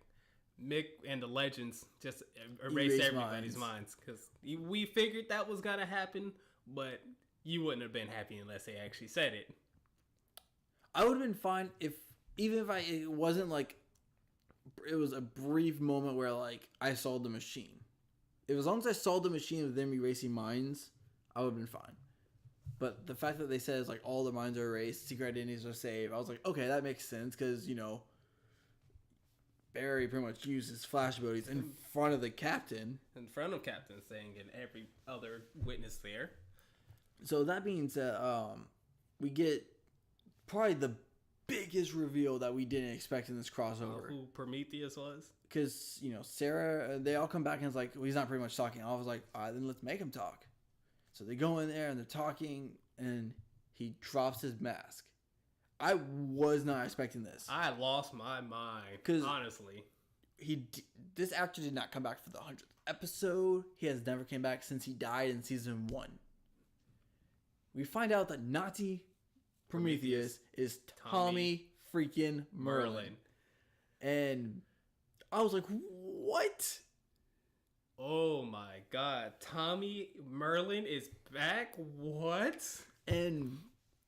Mick and the Legends just erase everybody's minds because we figured that was gonna happen, but you wouldn't have been happy unless they actually said it. I would have been fine if it wasn't like it was a brief moment where like I saw the machine. If as long as I saw the machine of them erasing minds, I would have been fine. But the fact that they said it's like all the minds are erased, secret identities are saved, I was like, okay, that makes sense because Barry pretty much uses flash abilities in front of the captain. In front of Captain, saying and every other witness there. So that means that we get probably the biggest reveal that we didn't expect in this crossover. Who Prometheus was? Because, Sarah, they all come back and it's like, well, he's not pretty much talking. I was like, all right, then let's make him talk. So they go in there and they're talking and he drops his mask. I was not expecting this. I lost my mind, honestly. This actor did not come back for the 100th episode. He has never came back since he died in season 1. We find out that Nazi Prometheus is Tommy freaking Merlin. And I was like, what? Oh my god. Tommy Merlin is back? What? And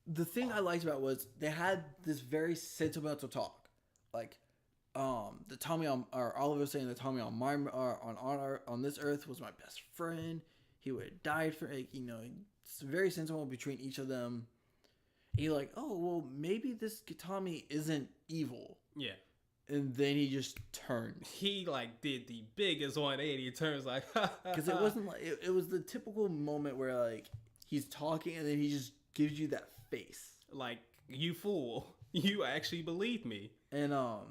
the thing I liked about was they had this very sentimental talk. Like, the Tommy or Oliver saying the Tommy on this earth was my best friend. He would have died for it's very sentimental between each of them. And you're like, oh well, maybe this Tommy isn't evil. Yeah. And then he just turned. He did the biggest 180 turns because it wasn't like it was the typical moment where like he's talking and then he just gives you that face. Like, you fool. You actually believe me. And so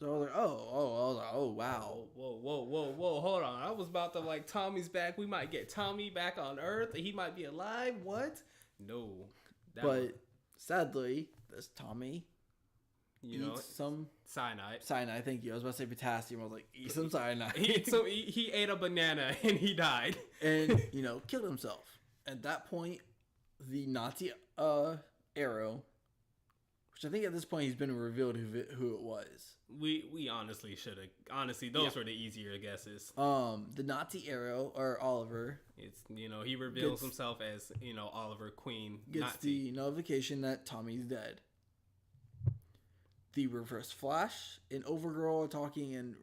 I was like, oh wow. Whoa, hold on. I was about to Tommy's back. We might get Tommy back on Earth. He might be alive. What? No. Sadly, this Tommy eats some cyanide. Cyanide, thank you. I was about to say potassium. I was like, eat some cyanide. He ate a banana and he died. And, killed himself. At that point, the Nazi Arrow, which I think at this point he's been revealed who it was. We honestly should have. Honestly, those were the easier guesses. The Nazi Arrow, or Oliver. It's, he reveals himself as, Oliver Queen. Gets Nazi. the notification that Tommy's dead. The Reverse Flash and Overgirl are talking, and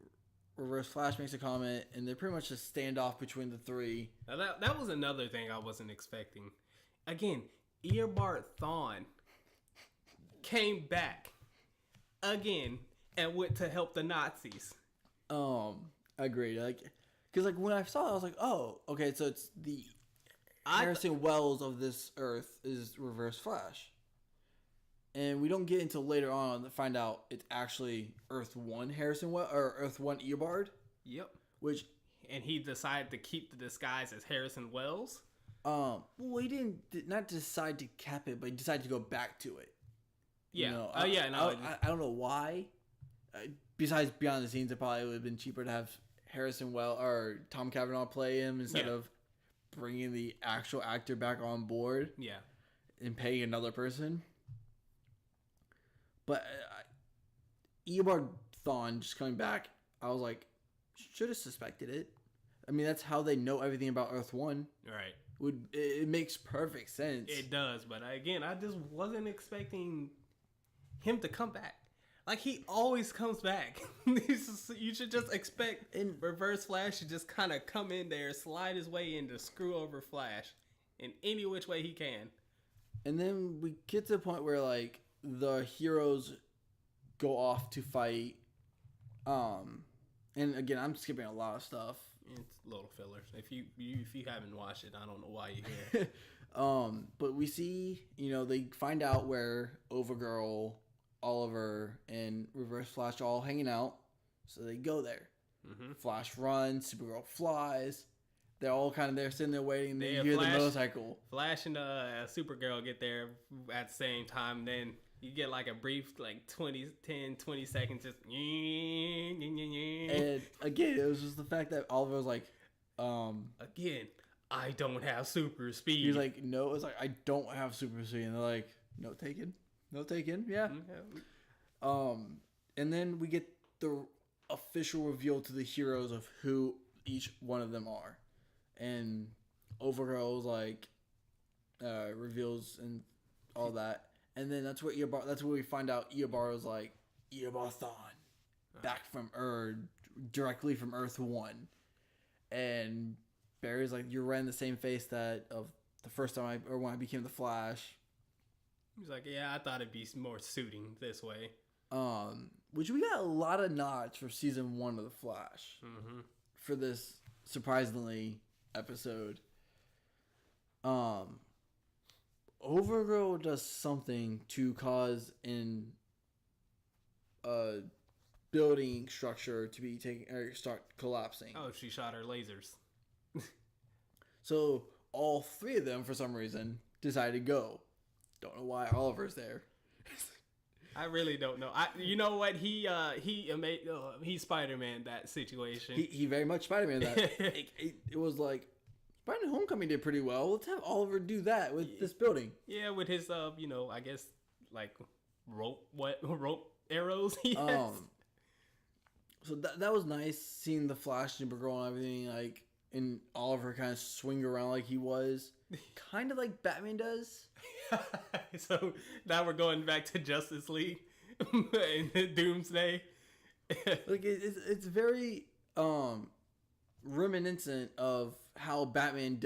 Reverse Flash makes a comment, and they're pretty much a standoff between the three. Now that was another thing I wasn't expecting. Again, Eobard Thawne came back again and went to help the Nazis. Agreed. Because when I saw it, I was like, oh, okay, so it's the Harrison Wells of this Earth is Reverse Flash. And we don't get until later on to find out it's actually Earth 1 Harrison Wells, or Earth 1 Eobard. Yep. And he decided to keep the disguise as Harrison Wells. Well, he did not decide to cap it, but he decided to go back to it. Yeah. I don't know why. Besides behind the scenes, it probably would have been cheaper to have Harrison Wells or Tom Cavanaugh play him instead of bringing the actual actor back on board. Yeah. And paying another person. But Eobard Thawne just coming back, I was like, should have suspected it. I mean, that's how they know everything about Earth 1. Right. It makes perfect sense. It does, but again, I just wasn't expecting him to come back. Like, he always comes back. You should just expect Reverse Flash to just kind of come in there, slide his way in to screw over Flash in any which way he can. And then we get to the point where, like, the heroes go off to fight. And again, I'm skipping a lot of stuff. It's little fillers. If you haven't watched it, I don't know why you're here. But we see, they find out where Overgirl, Oliver, and Reverse Flash are all hanging out, so they go there. Mm-hmm. Flash runs, Supergirl flies. They're all kind of there, sitting there waiting. They hear the motorcycle. Flash and Supergirl get there at the same time. Then you get like a brief, like 20 seconds, just. And again, it was just the fact that Oliver was like, again, I don't have super speed. He's like, no, it's like, I don't have super speed. And they're like, no taken, yeah. Mm-hmm. And then we get the official reveal to the heroes of who each one of them are. And Overgirl's like reveals and all that, and then that's where we find out Eobard like Eobard-Thawne, back from Earth, directly from Earth 1, and Barry's like, you're right in the same face that of the first time when I became the Flash. He's like, yeah, I thought it'd be more suiting this way. Which we got a lot of nods for season 1 of the Flash for this surprisingly episode. Overgirl does something to cause a building structure to be start collapsing. Oh, she shot her lasers. So all 3 of them, for some reason, decide to go. Don't know why Oliver's there. I really don't know. You know what? He's Spider-Man that situation. He very much Spider-Man that. It was like, Spider-Man Homecoming did pretty well. Let's have Oliver do that with this building. Yeah, with his I guess like rope arrows he has. So that was nice seeing the Flash, Supergirl, and everything, like, and Oliver kind of swing around like he was, kind of like Batman does. So now we're going back to Justice League and Doomsday. Like it's very reminiscent of how Batman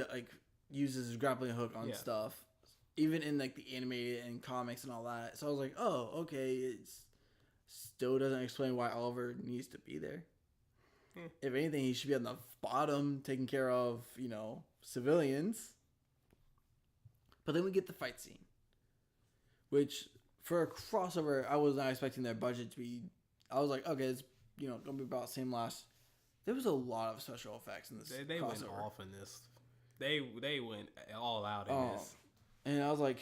uses his grappling hook on stuff, even in like the animated and comics and all that. So I was like, oh, okay, it still doesn't explain why Oliver needs to be there. If anything, he should be on the bottom taking care of civilians. But then we get the fight scene, which for a crossover, I was not expecting their budget to be. I was like, okay, it's gonna be about the same last. There was a lot of special effects in this. They went off in this. They went all out in this. And I was like,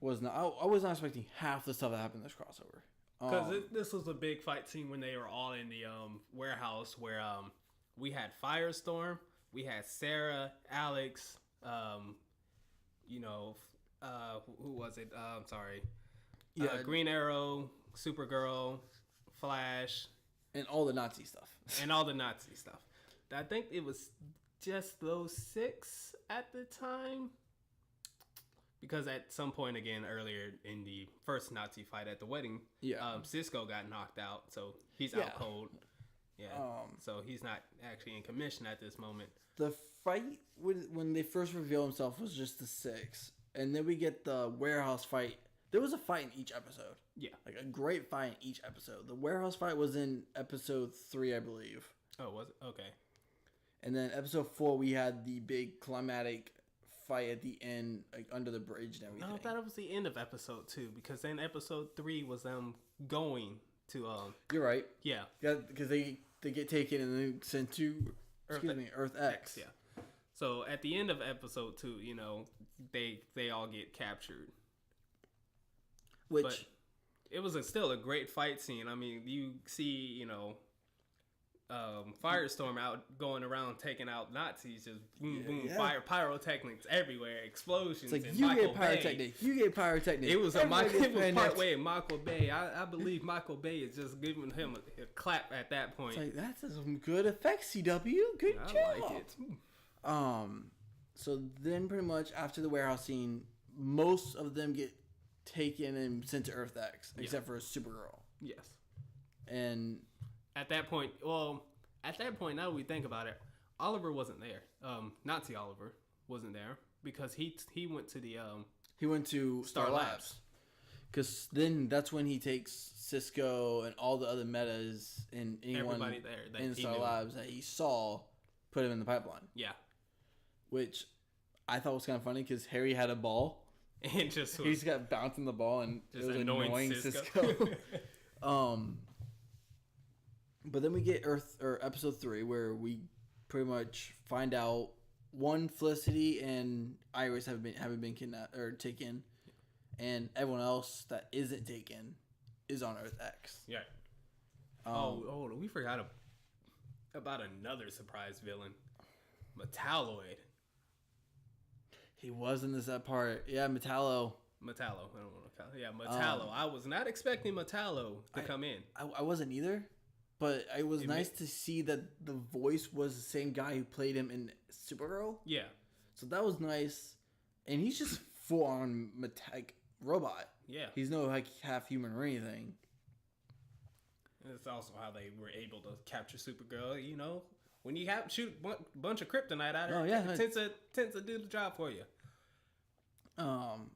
I was not expecting half the stuff that happened in this crossover. Because this was a big fight scene when they were all in the warehouse where we had Firestorm, we had Sarah, Alex, who was it? I'm sorry. Yeah, Green Arrow, Supergirl, Flash. And all the Nazi stuff. I think it was just those 6 at the time. Because at some point, again, earlier in the first Nazi fight at the wedding, Cisco got knocked out. So he's out cold. Yeah. So he's not actually in commission at this moment. The fight, when they first reveal himself, was just the 6. And then we get the warehouse fight. There was a fight in each episode. Yeah. Like a great fight in each episode. The warehouse fight was in episode 3, I believe. Oh, was it? Okay. And then episode 4, we had the big climatic fight at the end, like under the bridge and everything. No, I thought it was the end of episode 2, because then episode 3 was them going to You're right. Yeah. Yeah, because they get taken and then sent to Earth X. Yeah. So at the end of episode 2, they all get captured. But it was still a great fight scene. I mean, you see, Firestorm out going around taking out Nazis, just boom, boom, fire, pyrotechnics everywhere, explosions. It's like you get pyrotechnic. It was part way in Michael Bay. I believe Michael Bay is just giving him a clap at that point. It's like, that's some good effects, CW. Good job. I like it. So then pretty much after the warehouse scene, most of them get taken and sent to Earth X, except for Supergirl. Yes. And at that point, now we think about it, Oliver wasn't there. Nazi Oliver wasn't there because he went to the he went to Star Labs. Because then that's when he takes Cisco and all the other metas and anyone there in Star Labs that he saw, put him in the pipeline. Yeah. Which I thought was kind of funny because Harry had a ball. And he just got bouncing the ball and just it was annoying Cisco. But then we get episode 3 where we pretty much find out Felicity and Iris haven't been kidnapped or taken. And everyone else that isn't taken is on Earth X. Yeah. We forgot about another surprise villain, Metalloid. He was in that part. Yeah, Metallo. I don't want to call it. Yeah, Metallo. I was not expecting Metallo to come in. I wasn't either, but it was nice to see that the voice was the same guy who played him in Supergirl. Yeah. So that was nice, and he's just full on robot. Yeah. He's no half human or anything. It's also how they were able to capture Supergirl. You know, when you shoot a bunch of kryptonite at her, it tends to do the job for you. I'm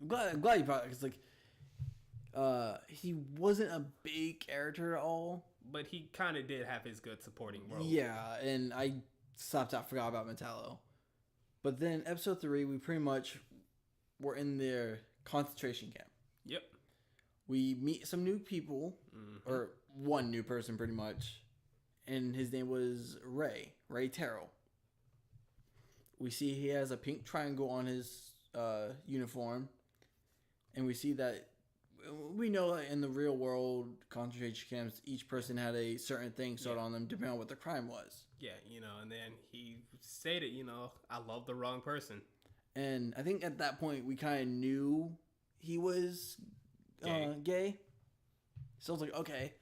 glad you brought it because he wasn't a big character at all, but he kind of did have his good supporting role. Yeah, and I forgot about Metallo. But then episode 3, we pretty much were in their concentration camp. Yep. We meet some new people, or one new person pretty much, and his name was Ray Terrell. We see he has a pink triangle on his uniform, and we see that we know that in the real world concentration camps, each person had a certain thing sewed on them depending on what the crime was. Yeah, and then he stated, I love the wrong person. And I think at that point we kind of knew he was gay. So I was like, okay,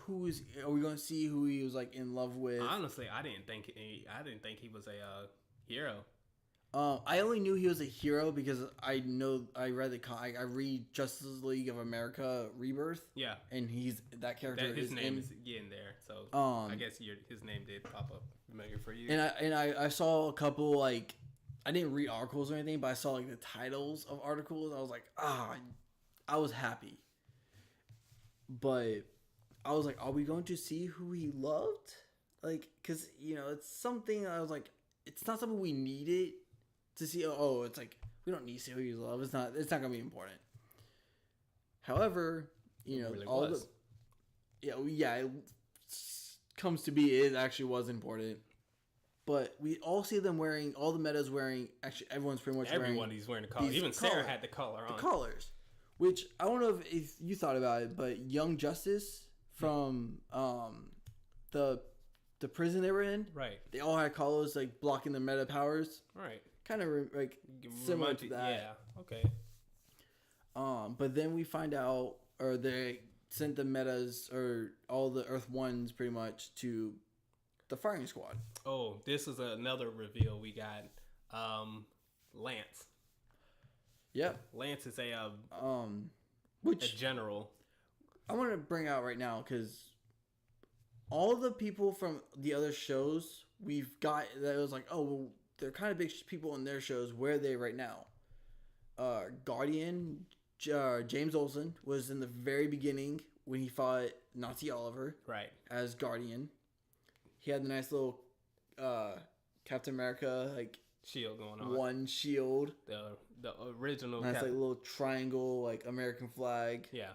are we going to see who he was in love with? Honestly, I didn't think he was a hero. I only knew he was a hero because I read Justice League of America Rebirth. Yeah, and that character. His name is in there, so I guess his name did pop up familiar for you. And I saw a couple I didn't read articles or anything, but I saw the titles of articles. I was like, I was happy, but I was like, are we going to see who he loved? Because it's something I was like, it's not something we needed to see. It's we don't need to see who he loves. It's not gonna be important. However, really all was. it comes to be, it actually was important. But we all see them wearing, all the metas wearing, actually everyone's pretty much wearing. Everybody's wearing a collar. Even Sarah had the collar on. The collars. Which, I don't know if you thought about it, but Young Justice from the prison they were in. Right. They all had collars blocking the meta powers. Right. Kind of similar to that. Yeah, okay. But then we find out, or they sent the metas, or all the Earth Ones pretty much, to the firing squad. Oh, this is another reveal we got. Lance. Yep. Lance is a general. I want to bring out right now because all the people from the other shows we've got that was they're kind of big people in their shows. Where are they right now? Guardian, James Olsen was in the very beginning when he fought Nazi Oliver. Right. As Guardian. He had the nice little Captain America shield going on. One shield. The original. Nice little triangle American flag. Yeah.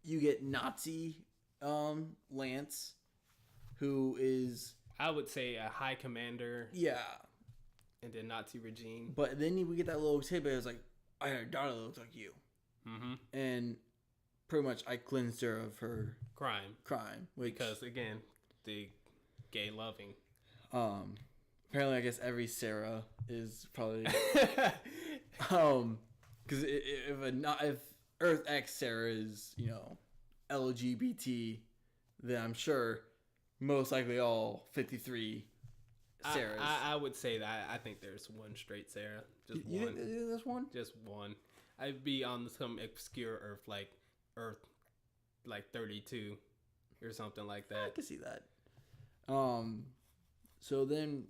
You get Nazi Lance, who is, I would say, a high commander. Yeah. And then Nazi regime. But then we get that little tidbit. It was I had a daughter that looks like you. Mm-hmm. And pretty much I cleansed her of her crime. Because, again, the gay loving. Apparently, I guess every Sarah is probably... because if Earth X Sarah is, LGBT, then I'm sure most likely all 53 Sarahs. I would say that I think there's one straight Sarah. Just you one. Think there's one? Just one. I'd be on some obscure Earth, Earth 32. or something like I that. can see that. So then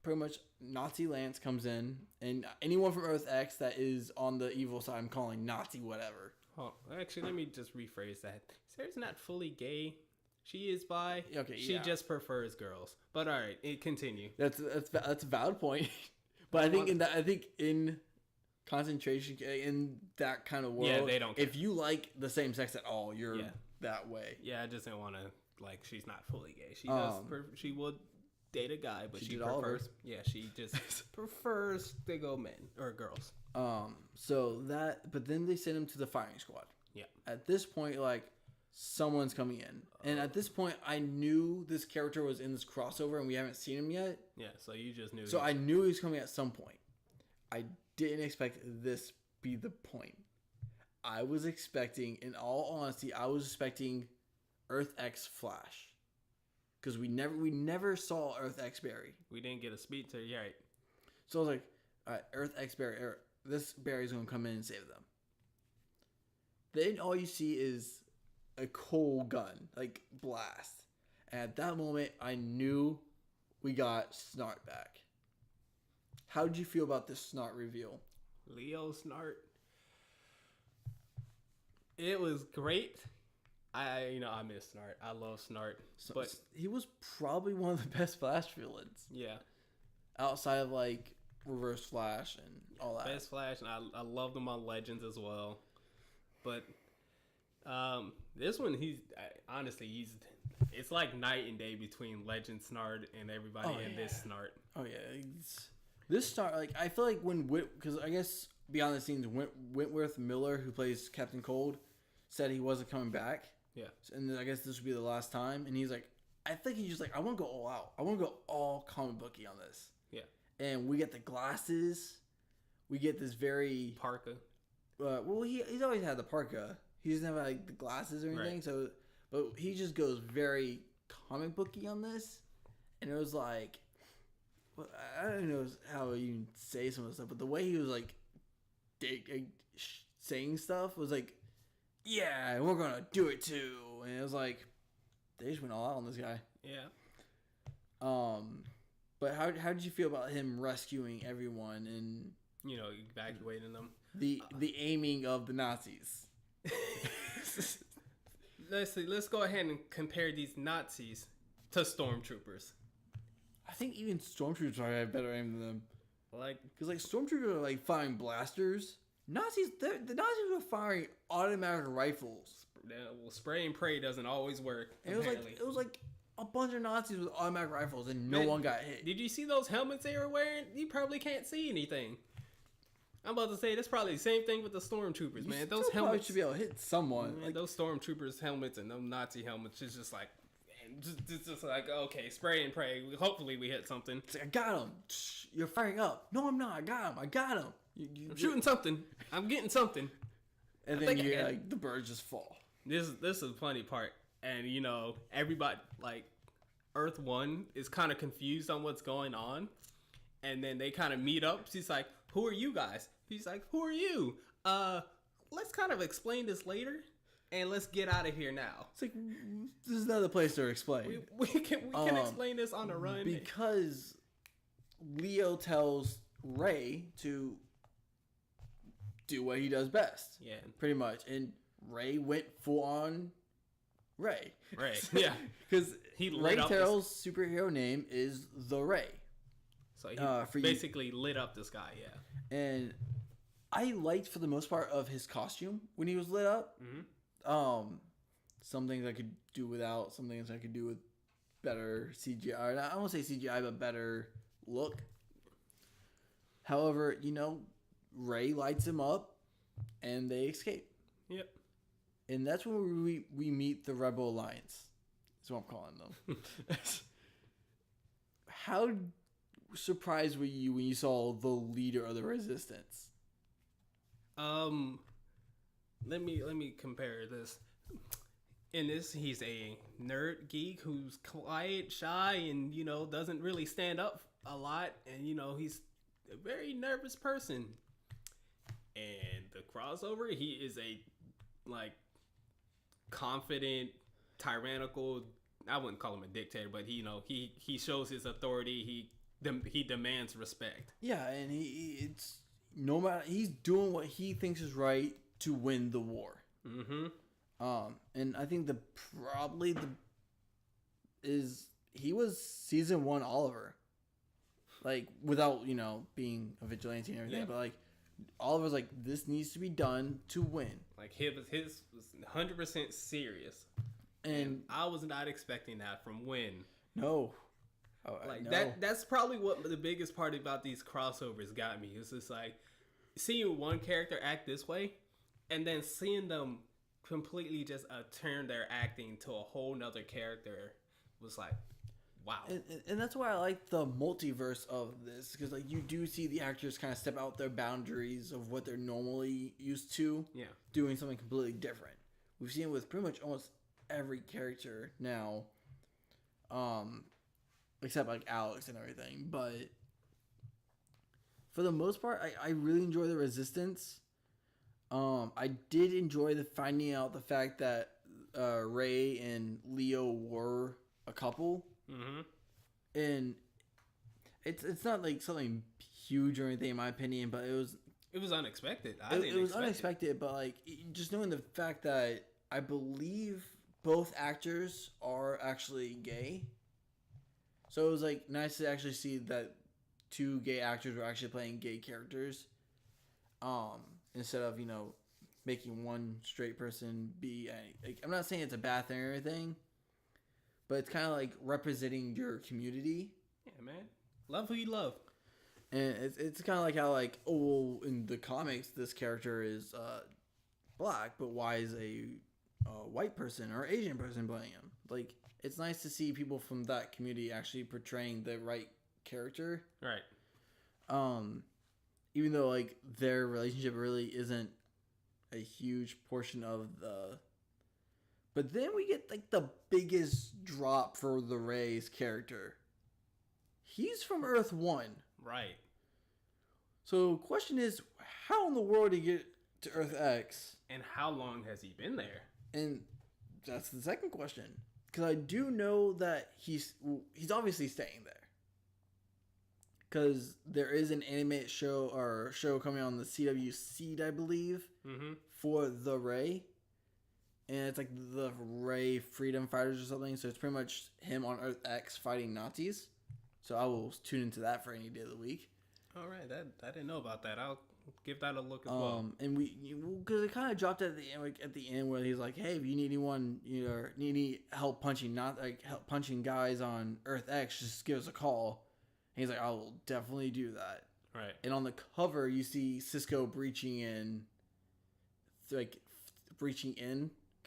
pretty much Nazi Lance comes in, and anyone from Earth X that is on the evil side, I'm calling Nazi whatever. Oh, actually, let me just rephrase that. Sarah's not fully gay. She is bi. Okay, she yeah. just prefers girls. But all right, continue. That's a valid point. But I think in concentration in that kind of world, yeah, they don't care. If you like the same sex at all, you're that way. Yeah, I just didn't want to like. She's not fully gay. She does. She would date a guy, but she prefers. Yeah, she just prefers to go men or girls. So that, but then they send him to the firing squad. Yeah. At this point, like, someone's coming in, and at this point, I knew this character was in this crossover, and we haven't seen him yet. Yeah. So you just knew. So I knew he was coming at some point. I didn't expect this be the point. I was expecting, in all honesty, Earth X Flash, because we never saw Earth X Barry. We didn't get a speed to right. So I was like, all right, Earth X Barry, this Barry's gonna come in and save them. Then all you see is a cold gun, like blast. And at that moment, I knew we got Snart back. How did you feel about this Snart reveal? Leo Snart. It was great. I miss Snart. I love Snart. But he was probably one of the best Flash villains. Yeah. Outside of like Reverse Flash and all that. Best Flash, and I love them on Legends as well. But this one, it's like night and day between Legend Snart and everybody and this Snart. Oh yeah, this Snart, like, I feel like because I guess behind the scenes, Wentworth Miller, who plays Captain Cold, said he wasn't coming back. Yeah, and then I guess this would be the last time. And he's like, I think he's just like, I want to go all out. I want to go all comic booky on this. Yeah, and we get the glasses. We get this very parka. Well, he's always had the parka. He doesn't have like the glasses or anything. Right. So, but he just goes very comic booky on this, and it was like, I don't know how you say some of the stuff, but the way he was like saying stuff was like, yeah, we're gonna do it too, and it was like they just went all out on this guy. Yeah. But how did you feel about him rescuing everyone and evacuating them? The aiming of the Nazis. Let's go ahead and compare these Nazis to stormtroopers. I think even stormtroopers probably have better aim than them. Because like stormtroopers are like firing blasters. The Nazis were firing automatic rifles. Well, spray and pray doesn't always work. And it was like a bunch of Nazis with automatic rifles, and no one got hit. Did you see those helmets they were wearing? You probably can't see anything. I'm about to say that's probably the same thing with the stormtroopers, man. Those helmets should be able to hit someone. Man, like those stormtroopers' helmets and those Nazi helmets is just like, man, just like, okay, spray and pray. Hopefully we hit something. It's like, I got him. You're firing up. No, I'm not. I got him. I'm shooting something. I'm getting something. And then the birds just fall. This is the funny part, and everybody like Earth 1 is kind of confused on what's going on, and then they kind of meet up. She's like, who are you guys? He's like, who are you? Let's kind of explain this later, and let's get out of here now. It's like, this is not the place to explain. We can explain this on the run. Because Leo tells Ray to do what he does best. Yeah. Pretty much. And Ray went full on Ray. Ray, yeah. Because Ray Terrell's superhero name is The Ray. So he basically lit up this guy, yeah. And I liked, for the most part, of his costume when he was lit up. Mm-hmm. Some things I could do without, some things I could do with better CGI. I won't say CGI, but better look. However, Ray lights him up, and they escape. Yep. And that's when we meet the Rebel Alliance. That's what I'm calling them. How surprised were you when you saw the leader of the Resistance? Let me compare this. In this, he's a nerd geek who's quiet, shy, and doesn't really stand up a lot, and he's a very nervous person. And the crossover, he is a confident, tyrannical. I wouldn't call him a dictator, but he shows his authority. He demands respect. Yeah, and it's no matter, he's doing what he thinks is right to win the war. Mm-hmm. And I think he was season 1 Oliver, like without being a vigilante and everything, but like Oliver's like, this needs to be done to win. Like his was 100% serious, and I was not expecting that from Win. No. That's probably what the biggest part about these crossovers got me. It's just like seeing one character act this way, and then seeing them completely just turn their acting to a whole nother character was like, wow. And that's why I like the multiverse of this, because like you do see the actors kind of step out their boundaries of what they're normally used to, doing something completely different. We've seen it with pretty much almost every character now, except like Alex and everything. But for the most part, I really enjoy the Resistance. I did enjoy finding out the fact that Ray and Leo were a couple. Mm-hmm. And it's not like something huge or anything in my opinion, but it was unexpected. It was unexpected, but like just knowing the fact that I believe both actors are actually gay, so it was like nice to actually see that 2 gay actors were actually playing gay characters, instead of making one straight person be like, I'm not saying it's a bad thing or anything, but it's kind of like representing your community. Yeah, man. Love who you love. And it's kind of like how like, in the comics this character is black, but why is a white person or Asian person playing him? Like, it's nice to see people from that community actually portraying the right character. Right. Even though like their relationship really isn't a huge portion of the. But then we get like the biggest drop for the Ray's character. He's from Earth 1. Right. So question is, how in the world did he get to Earth X? And how long has he been there? And that's the second question. Because I do know that he's obviously staying there. Because there is an animated show coming on the CW Seed, I believe, for the Ray. And it's like the Ray Freedom Fighters or something. So it's pretty much him on Earth X fighting Nazis. So I will tune into that for any day of the week. All right, I didn't know about that. I'll give that a look as well. And because it kind of dropped at the end where he's like, "Hey, if you need anyone, need any help punching guys on Earth X, just give us a call." And he's like, "I will definitely do that." Right. And on the cover, you see Cisco breaching in,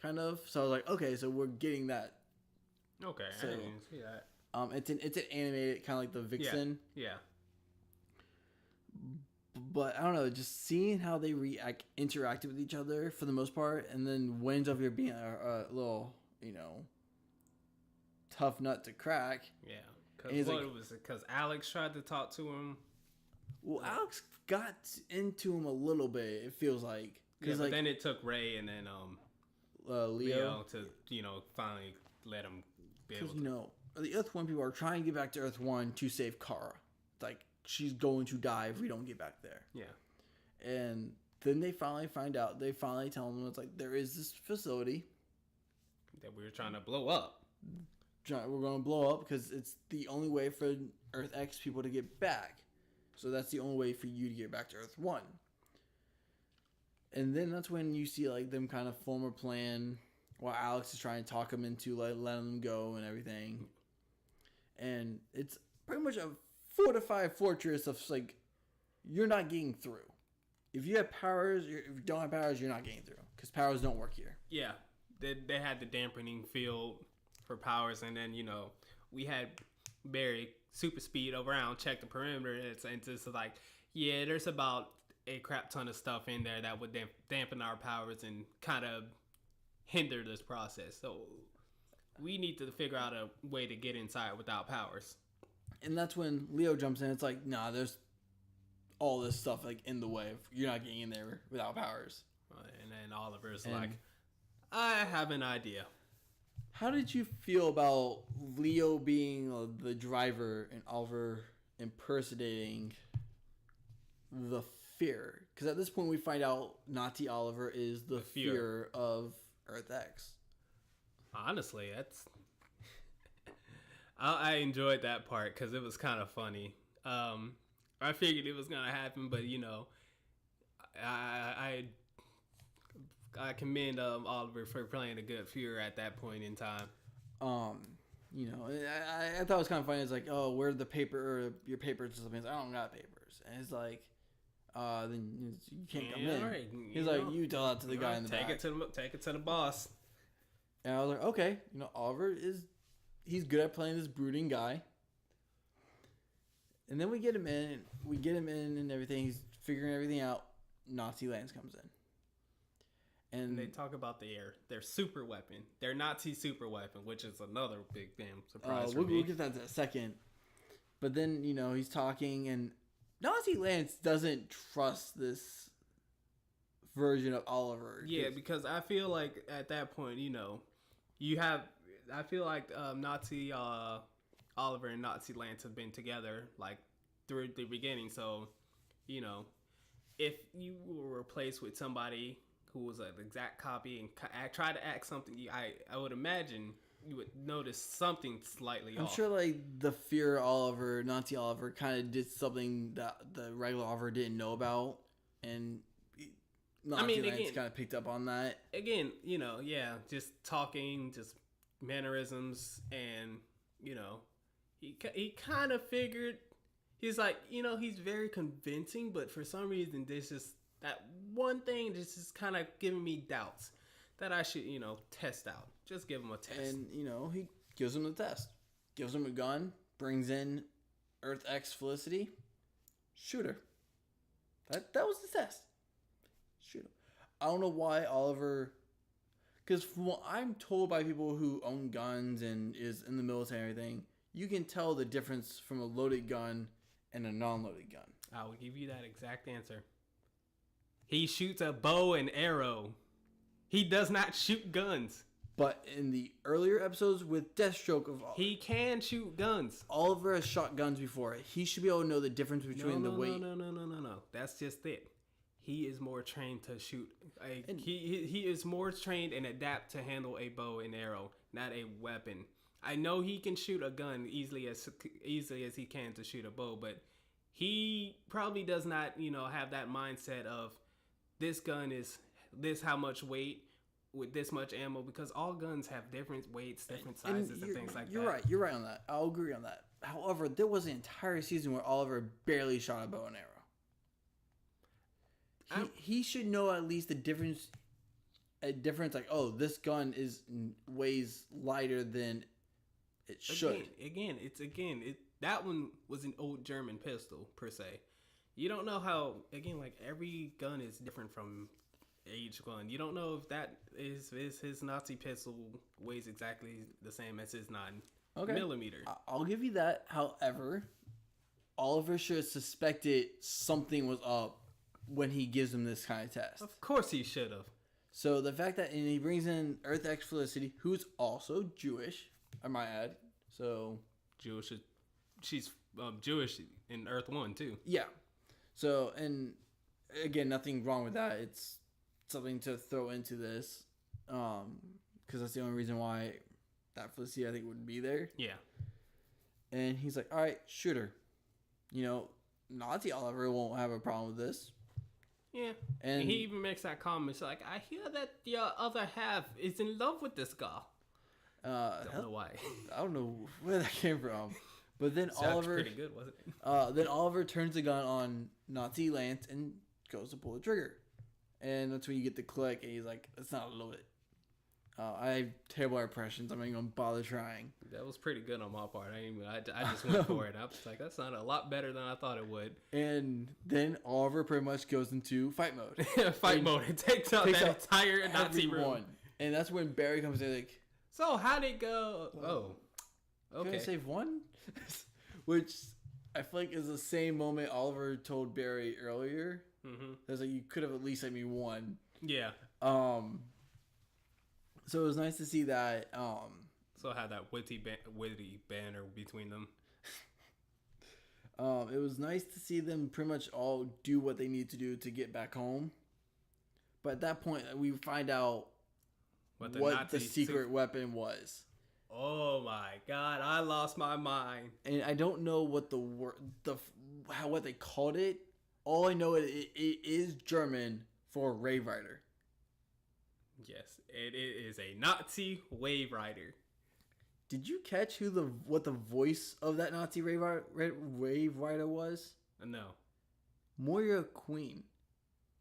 kind of. So I was like, okay, so we're getting that. Okay, so, I didn't even see that. It's an animated, kind of like the Vixen. Yeah. But I don't know, just seeing how they interacted with each other for the most part, and then Wayne's over here being a little, tough nut to crack. Yeah. Because Alex tried to talk to him. Well, Alex got into him a little bit, it feels like. Yeah, but then it took Ray and then Leo to, finally let him be able to. Because, the Earth 1 people are trying to get back to Earth 1 to save Kara. Like, she's going to die if we don't get back there. Yeah. And then they finally find out. They finally tell them, it's like, there is this facility that we're trying to blow up. We're going to blow up because it's the only way for Earth X people to get back. So that's the only way for you to get back to Earth 1. And then that's when you see like them kind of form a plan while Alex is trying to talk them into like letting them go and everything. And it's pretty much a fortified fortress of like, you're not getting through. If you have powers, if you don't have powers, you're not getting through because powers don't work here. Yeah, they had the dampening field for powers, and then we had Barry super speed around, check the perimeter, and it's just like, yeah, there's about a crap ton of stuff in there that would dampen our powers and kind of hinder this process. So we need to figure out a way to get inside without powers. And that's when Leo jumps in. It's like, nah, there's all this stuff like in the way. You're not getting in there without powers. And then Oliver's like, I have an idea. How did you feel about Leo being the driver and Oliver impersonating the fear? Because at this point we find out Nazi Oliver is the fear of Earth X. Honestly, that's... I enjoyed that part because it was kind of funny. I figured it was going to happen, but, you know, I commend Oliver for playing a good fear at that point in time. You know, I thought it was kind of funny. It's like, oh, where the paper or your papers or something? It's like, I don't got papers, and it's like, then you can't come in. Right. He's like, you tell that to the guy in the back. Take it to the boss. And I was like, okay, you know, Oliver he's good at playing this brooding guy. And then we get him in and everything. He's figuring everything out. Nazi Lance comes in. And they talk about their super weapon, their Nazi super weapon, which is another big damn surprise for me. We'll get that in a second. But then, you know, he's talking, and Nazi Lance doesn't trust this version of Oliver. Yeah, because I feel like at that point, you know, I feel like Nazi Oliver and Nazi Lance have been together like through the beginning. So, you know, if you were replaced with somebody who was an exact copy and try to act something, I would imagine you would notice something slightly off. I'm sure like the fear Oliver, Nazi Oliver, kind of did something that the regular Oliver didn't know about, and Nazi Lance kind of picked up on that. Again, you know, yeah, just talking, just mannerisms, and you know, he kind of figured. He's like, you know, he's very convincing, but for some reason, there's just that one thing just is kind of giving me doubts that I should, you know, test out. Just give him a test. And, you know, he gives him the test. Gives him a gun, brings in Earth X Felicity, shoot her. That was the test. Shoot her. I don't know why Oliver... Because from what I'm told by people who own guns and is in the military and everything, you can tell the difference from a loaded gun and a non-loaded gun. I will give you that exact answer. He shoots a bow and arrow. He does not shoot guns. But in the earlier episodes with Deathstroke he can shoot guns. Oliver has shot guns before. He should be able to know the difference between the weight. No. That's just it. He is more trained to shoot. He is more trained and adapt to handle a bow and arrow, not a weapon. I know he can shoot a gun easily as he can to shoot a bow, but he probably does not, you know, have that mindset of this gun is this how much weight with this much ammo, because all guns have different weights, different sizes, and things like that. You're right on that. I'll agree on that. However, there was an entire season where Oliver barely shot a bow and arrow. He should know at least a difference, like, oh, this gun weighs lighter than it should. Again, that one was an old German pistol, per se. You don't know how, again, like, every gun is different from each gun. You don't know if that is his Nazi pistol weighs exactly the same as his 9mm. I'll give you that. However, Oliver should have suspected something was up when he gives him this kind of test. Of course he should have. So the fact that he brings in Earth X Felicity, who's also Jewish, I might add. So Jewish, she's Jewish in Earth 1 too. Yeah. So, and again, nothing wrong with that. It's something to throw into this, because that's the only reason why that Felicity I think would be there. Yeah. And he's like, all right, shoot her. You know, Nazi Oliver won't have a problem with this. Yeah. And he even makes that comment. It's like, I hear that your other half is in love with this girl. Don't know why. I don't know where that came from. But then Oliver... pretty good, wasn't it? Then Oliver turns the gun on Nazi Lance and goes to pull the trigger. And that's when you get the click, and he's like, it's not loaded. I have terrible impressions. I'm not even going to bother trying. That was pretty good on my part. I just went for it. I was like, that sounded a lot better than I thought it would. And then Oliver pretty much goes into fight mode. Mode. It takes out that entire Nazi room. And that's when Barry comes in like... So, how'd it go? Oh. Okay. Can I save one? Which I feel like is the same moment Oliver told Barry earlier. Mm-hmm. It was like, you could have at least saved me one. Yeah. So it was nice to see that. So I had that witty banner between them. It was nice to see them pretty much all do what they need to do to get back home. But at that point, we find out what the secret weapon was. Oh my god, I lost my mind. And I don't know what what they called it. All I know it is German for Wave Rider. Yes, it is a Nazi Wave Rider. Did you catch what the voice of that Nazi Wave Rider was? No. Moira Queen.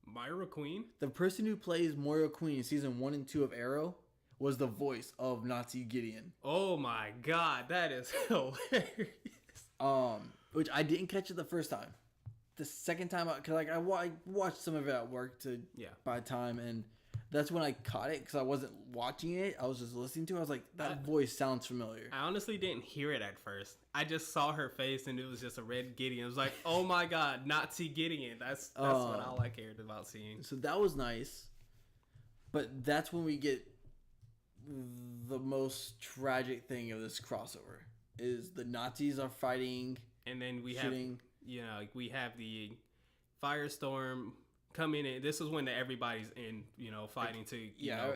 Myra Queen? The person who plays Moira Queen in season 1 and 2 of Arrow was the voice of Nazi Gideon. Oh my god, that is hilarious. Which I didn't catch it the first time. The second time, cause I watched some of it at work by time, and that's when I caught it because I wasn't watching it. I was just listening to it. I was like, that voice sounds familiar. I honestly didn't hear it at first. I just saw her face and it was just a red Gideon. It was like, oh my god, Nazi Gideon. That's what all I cared about seeing. So that was nice. But that's when we get the most tragic thing of this crossover is the Nazis are fighting. And then we have, we have the Firestorm come in, and this is when everybody's in, fighting to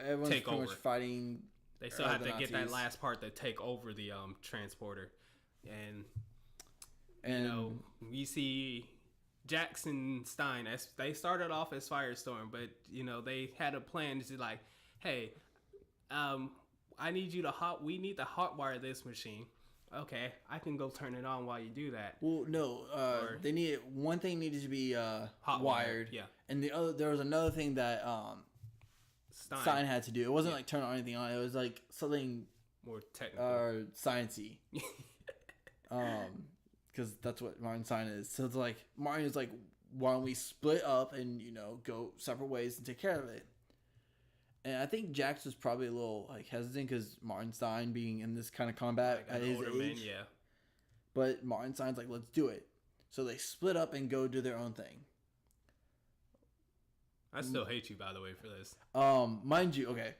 everyone's take over. Much fighting. They still have to get that last part to take over the transporter, and we see Jackson Stein. They started off as Firestorm, but they had a plan to like, hey, I need you to we need to hotwire this machine. Okay, I can go turn it on while you do that. Well, no, one thing needed to be hot wired. Yeah. And there was another thing that Stein had to do. It wasn't like turn anything on. It was like something more technical, sciencey. Because that's what Martin Stein is. So it's like Martin is like, why don't we split up and go separate ways and take care of it? And I think Jax was probably a little like hesitant because Martin Stein being in this kind of combat at his age. Man, yeah. But Martin Stein's like, let's do it. So they split up and go do their own thing. I still hate you, by the way, for this. Mind you, okay.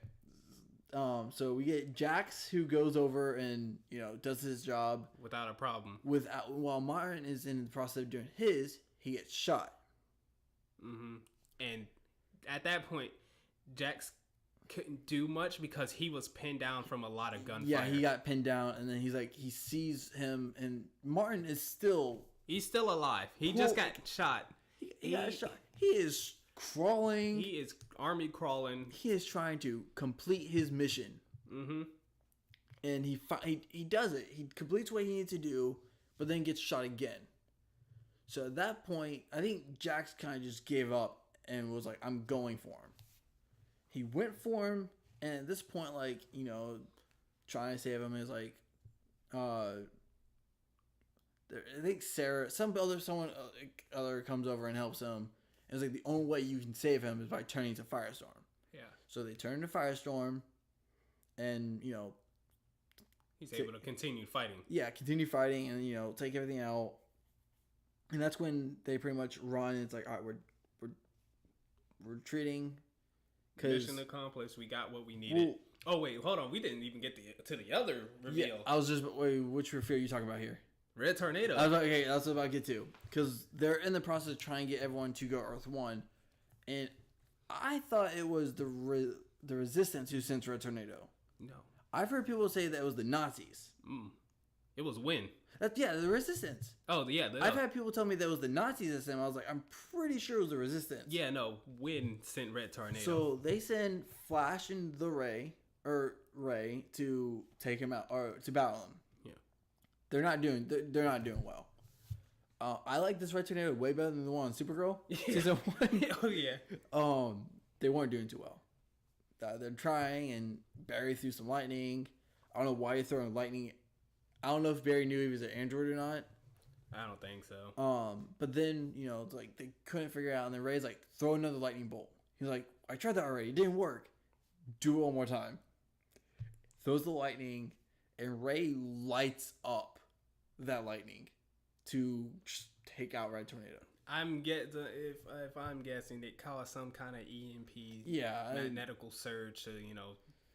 So we get Jax who goes over and does his job without a problem. While Martin is in the process of doing his, he gets shot. Mm-hmm. And at that point, Jax couldn't do much because he was pinned down from a lot of gunfire. Yeah, he got pinned down, and then he sees him, and Martin is still... He's still alive. He just got shot. He got shot. He is crawling. He is army crawling. He is trying to complete his mission. Mm-hmm. And he does it. He completes what he needs to do, but then gets shot again. So at that point, I think Jax kind of just gave up and was like, I'm going for him. He went for him, and at this point, trying to save him is like, I think someone other comes over and helps him. And it's like the only way you can save him is by turning to Firestorm. Yeah. So they turn to Firestorm, and he's able to continue fighting. Yeah, continue fighting, and take everything out. And that's when they pretty much run. And it's like, all right, we're retreating. Mission accomplished. We got what we needed. Oh wait, hold on. We didn't even get to the other reveal. Yeah, I was just which reveal are you talking about here? Red Tornado. That's what I was about to get to, because they're in the process of trying to get everyone to go Earth 1, and I thought it was the Resistance who sent Red Tornado. No, I've heard people say that it was the Nazis. It was Win. The Resistance. Oh yeah, I've had people tell me that it was the Nazis that sent him. I was like, I'm pretty sure it was the Resistance. Yeah, no, Win sent Red Tornado. So they send Flash and the Ray to take him out or to battle him. Yeah, they're not doing well. I like this Red Tornado way better than the one on Supergirl season 1. Oh yeah. They weren't doing too well. They're trying, and Barry threw some lightning. I don't know why you're throwing lightning. I don't know if Barry knew he was an android or not. I don't think so. But then, it's like they couldn't figure it out, and then Ray's like, throw another lightning bolt. He's like, I tried that already. It didn't work. Do it one more time. Throws the lightning, and Ray lights up that lightning to take out Red Tornado. If I'm guessing, it caused some kind of EMP, magnetical surge to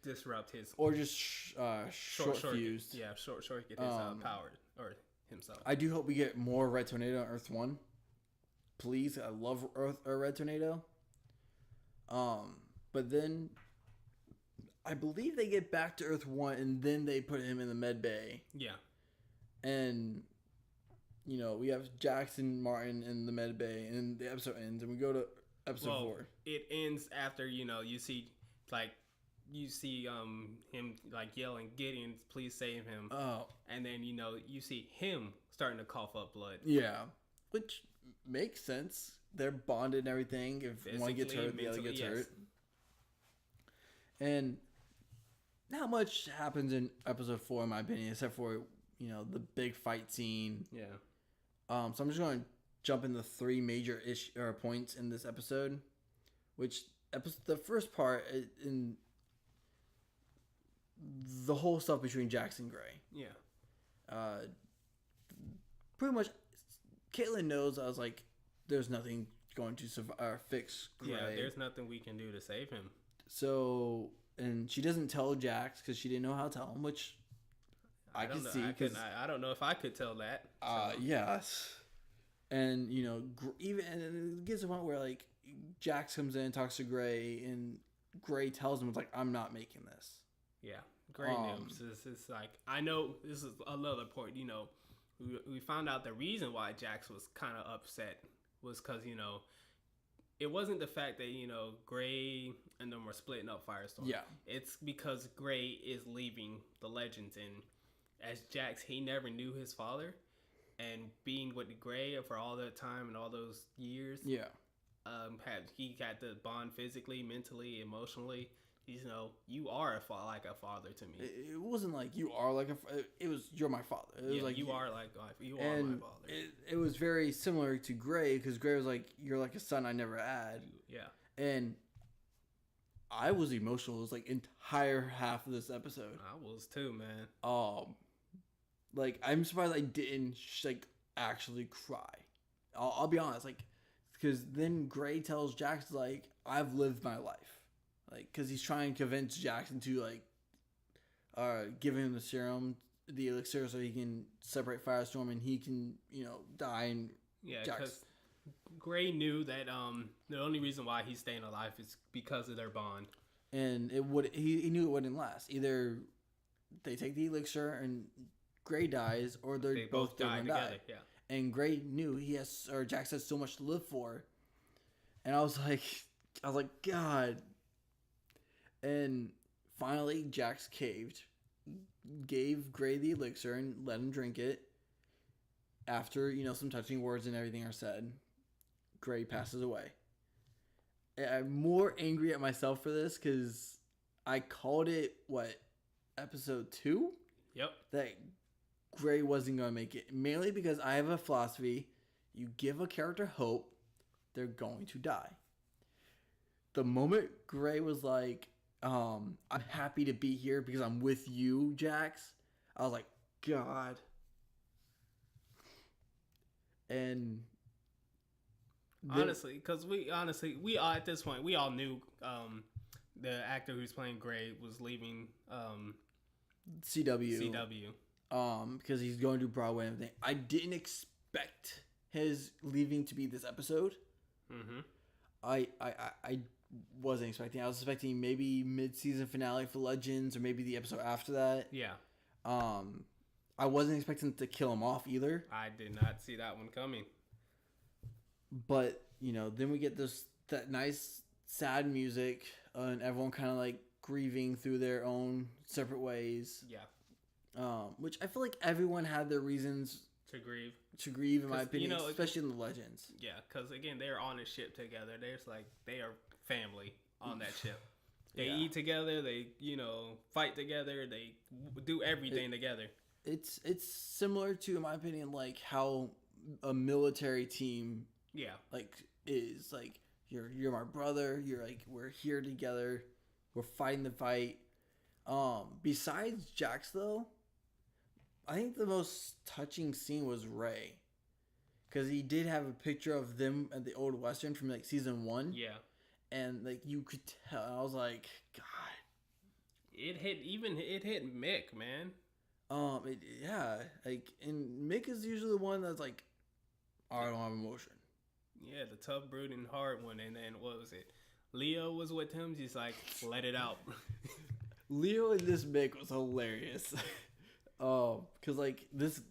disrupt his or just short fused. Yeah, short circuit his power or himself. I do hope we get more Red Tornado on Earth 1. Please, I love Red Tornado. But then I believe they get back to Earth 1 and then they put him in the med bay. Yeah. And we have Jackson Martin in the med bay, and the episode ends, and we go to episode 4. It ends after you see him like yelling, "Gideon, please save him!" Oh, and then you see him starting to cough up blood. Yeah, which makes sense. They're bonded and everything. If physically, one gets hurt, the other gets yes. hurt. And not much happens in episode 4, in my opinion, except for the big fight scene. Yeah. So I'm just going to jump into 3 major points in this episode, which the first part in the whole stuff between Jax and Gray. Yeah. Pretty much, Caitlin knows. I was like, there's nothing going to fix Gray. Yeah, there's nothing we can do to save him. So, and she doesn't tell Jax because she didn't know how to tell him, which I can see. I don't know if I could tell that. Yes. And, even and it gets to a point where, like, Jax comes in, talks to Gray, and Gray tells him, it's like, I'm not making this. Yeah. Gray news. It's like, I know this is another point, we found out the reason why Jax was kind of upset was because, it wasn't the fact that, Gray and them were splitting up Firestorm. Yeah. It's because Gray is leaving the Legends, and as Jax, he never knew his father, and being with Gray for all that time and all those years, yeah, he got the bond physically, mentally, emotionally. You are like a father to me. It wasn't like you are like it was you're my father. It was like you are my father. It was very similar to Gray because Gray was like, you're like a son I never had. Yeah, and I was emotional. It was like entire half of this episode. I was too, man. Like, I'm surprised I didn't actually cry. I'll be honest, like, because then Gray tells Jax, like, I've lived my life, like, because he's trying to convince Jackson to give him the elixir, so he can separate Firestorm and he can die. And because Gray knew that the only reason why he's staying alive is because of their bond, and he knew it wouldn't last. Either they take the elixir and Gray dies, or they both die together. Yeah. And Gray knew Jax has so much to live for. And I was like, God. And finally, Jax caved, gave Gray the elixir, and let him drink it. After, some touching words and everything are said, Gray passes away. And I'm more angry at myself for this, because I called it, episode 2? Yep. That Gray wasn't going to make it. Mainly because I have a philosophy. You give a character hope, they're going to die. The moment Gray was like, I'm happy to be here because I'm with you, Jax, I was like, God. And honestly, because we all at this point, we all knew the actor who's playing Gray was leaving CW. Because he's going to Broadway and everything. I didn't expect his leaving to be this episode. Mm-hmm. I wasn't expecting. I was expecting maybe mid-season finale for Legends, or maybe the episode after that. Yeah. I wasn't expecting to kill him off either. I did not see that one coming. But then we get that nice sad music, and everyone kind of like grieving through their own separate ways. Yeah. Which I feel like everyone had their reasons to grieve. In my opinion, especially in the Legends. Yeah, because again, they're on a ship together. They are family on that ship. They eat together. They fight together. They do everything together. It's similar to, in my opinion, like how a military team is like you're my brother. You're like, we're here together. We're fighting the fight. Besides Jax though, I think the most touching scene was Ray, because he did have a picture of them at the old Western from season 1. Yeah, and you could tell. I was like, God, it hit Mick, man. Yeah, like, and Mick is usually the one that's like, I don't have emotion. Yeah, the tough, brooding, hard one. And then what was it? Leo was with him. Just like, let it out. Leo and this Mick was hilarious. Because like this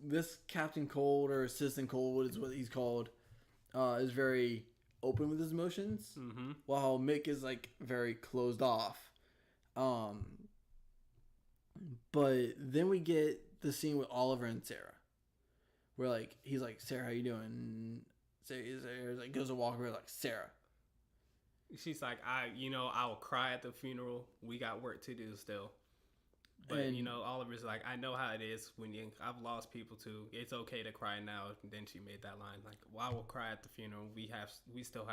Captain Cold or Assistant Cold is what he's called, is very open with his emotions, while Mick is like very closed off. But then we get the scene with Oliver and Sarah, where like he's like, Sarah, how you doing? Sarah like goes to walk over, like, Sarah. She's like, I'll cry at the funeral. We got work to do still. But Oliver's like, I know how it is when I've lost people too. It's okay to cry now. And then she made that line like, well, I will cry at the funeral. We still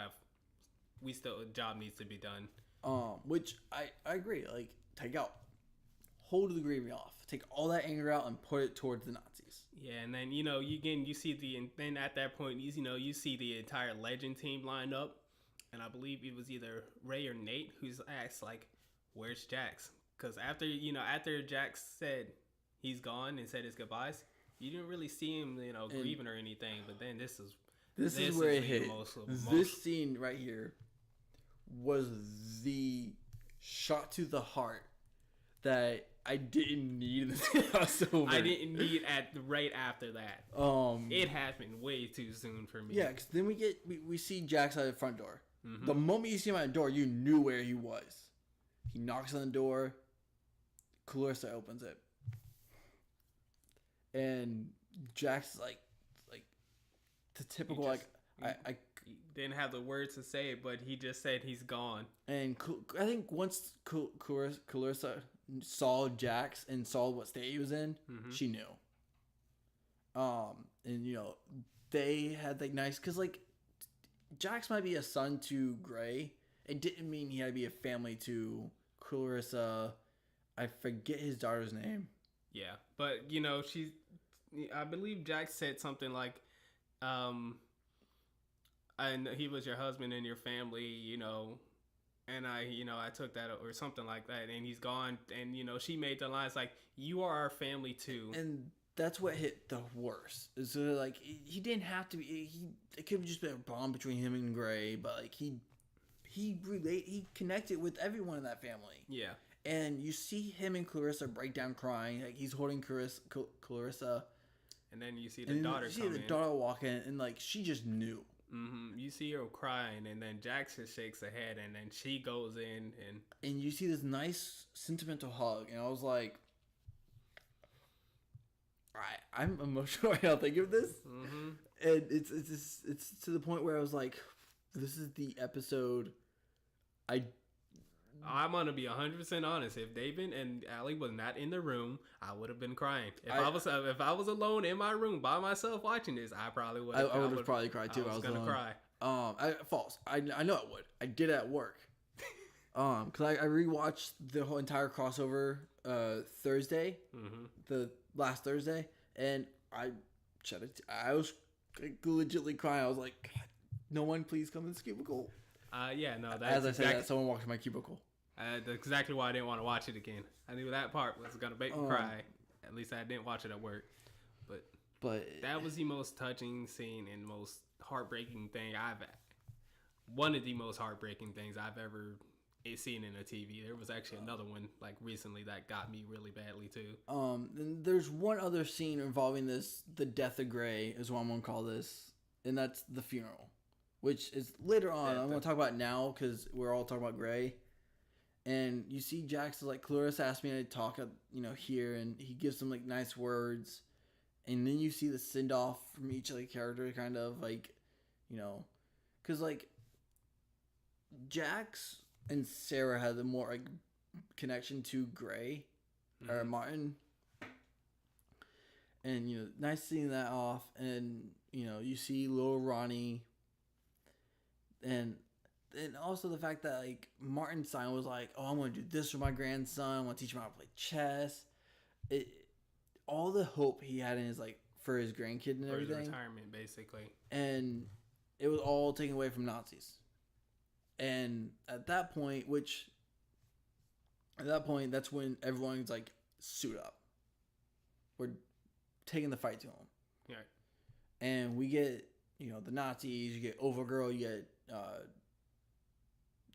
a job needs to be done. Which I agree. Like, take out, hold the grieving off, take all that anger out and put it towards the Nazis. Yeah, and then you see then at that point you see the entire Legend team line up, and I believe it was either Ray or Nate who's asked like, where's Jax? Because after Jax said he's gone and said his goodbyes, you didn't really see him, grieving or anything. But then this is where it hit. This scene right here was the shot to the heart that I didn't need in this crossover. I didn't need right after that. It happened way too soon for me. Yeah, because then we see Jax at the front door. Mm-hmm. The moment you see him at the door, you knew where he was. He knocks on the door. Clarissa opens it, and Jax is like the typical I didn't have the words to say it, but he just said he's gone. And I think once Clarissa saw Jax and saw what state he was in, she knew. And they had like nice, because like Jax might be a son to Gray. It didn't mean he had to be a family to Clarissa. I forget his daughter's name. Yeah, but I believe Jax said something like, and he was your husband and your family, and I took that, or something like that, and he's gone, and she made the lines like, you are our family too. And that's what hit the worst. Is like he didn't have to be. It could have just been a bond between him and Gray, but like he connected with everyone in that family. Yeah. And you see him and Clarissa break down crying. Like, he's holding Clarissa. And then you see the daughter come in. You see the daughter walk in, and like she just knew. Mm-hmm. You see her crying, and then Jackson shakes her head, and then she goes in, and you see this nice sentimental hug, and I was like, I'm emotional right now thinking of this, and it's to the point where I was like, this is the episode. I'm gonna be 100% honest. If David and Allie was not in the room, I would have been crying. If I was alone in my room by myself watching this, I probably would. I would have probably cried too. I was gonna cry. False. I know I would. I did it at work. Because I rewatched the whole entire crossover Thursday, the last Thursday, and I was legitimately crying. I was like, God, no one, please come in this cubicle. Yeah, no. As I said that, someone walked in my cubicle. That's exactly why I didn't want to watch it again. I knew that part was gonna make me cry. At least I didn't watch it at work. But that was the most touching scene and most heartbreaking thing one of the most heartbreaking things I've ever seen in a TV. There was actually another one like recently that got me really badly too. And there's one other scene involving the death of Gray is what I'm gonna call this, and that's the funeral, which is later on. I'm gonna talk about it now because we're all talking about Gray. And you see Jax is like, Clarissa asked me to talk, here, and he gives some like nice words, and then you see the send off from each of the characters, kind of like, because like Jax and Sarah had the more like connection to Gray or Martin, and nice seeing that off, and you see little Ronnie, and also the fact that like Martin's son was like, oh, I'm going to do this for my grandson. I want to teach him how to play chess. All the hope he had in his like for his grandkid and everything. For his retirement, basically. And it was all taken away from Nazis. And at that point, which At that point, that's when everyone's like, suit up. We're taking the fight to them. Yeah. And we get, the Nazis, you get Overgirl, you get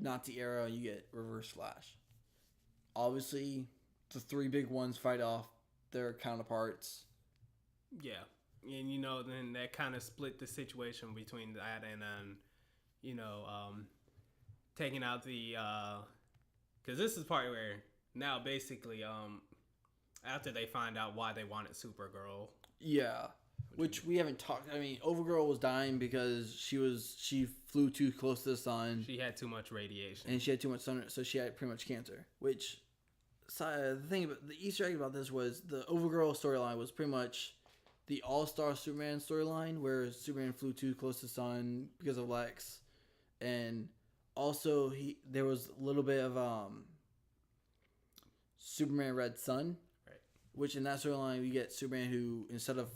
Nazi era, you get Reverse Flash. Obviously, the three big ones fight off their counterparts. Yeah. And, then that kind of split the situation between that and, taking out the, because this is part where now basically, after they find out why they wanted Supergirl. Yeah. Which we haven't talked. I mean, Overgirl was dying because she flew too close to the sun. She had too much radiation. And she had too much sun, so she had pretty much cancer. Which, the thing about the Easter egg about this was the Overgirl storyline was pretty much the All-Star Superman storyline, where Superman flew too close to the sun because of Lex, and also there was a little bit of Superman Red Sun, right? Which in that storyline we get Superman who, instead of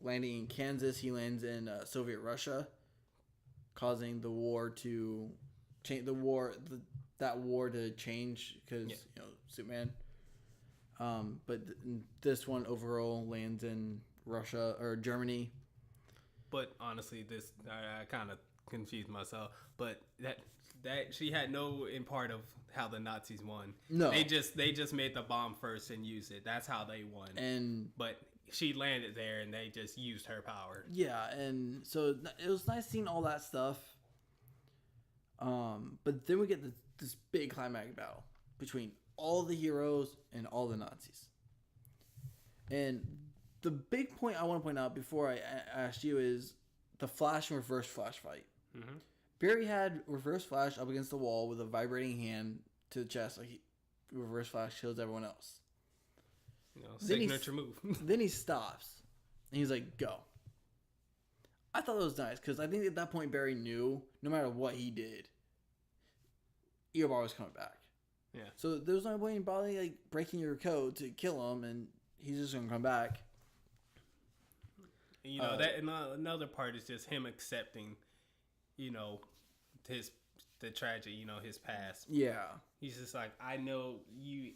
landing in Kansas, he lands in Soviet Russia, causing the war to change. That war to change because Superman. But this one overall lands in Russia or Germany. But honestly, I kind of confused myself. But that she had no in part of how the Nazis won. No, they just made the bomb first and used it. That's how they won. But she landed there and they just used her power. Yeah, and so it was nice seeing all that stuff. But then we get this big climatic battle between all the heroes and all the Nazis. And the big point I want to point out before I ask you is the Flash and Reverse Flash fight. Mm-hmm. Barry had Reverse Flash up against the wall with a vibrating hand to the chest, like Reverse Flash kills everyone else. Signature move. Then he stops, and he's like, "Go." I thought that was nice because I think at that point Barry knew no matter what he did, Eobard was coming back. Yeah. So there was no point in bothering breaking your code to kill him, and he's just gonna come back. That another part is just him accepting, the tragedy, his past. Yeah. He's just like, I know you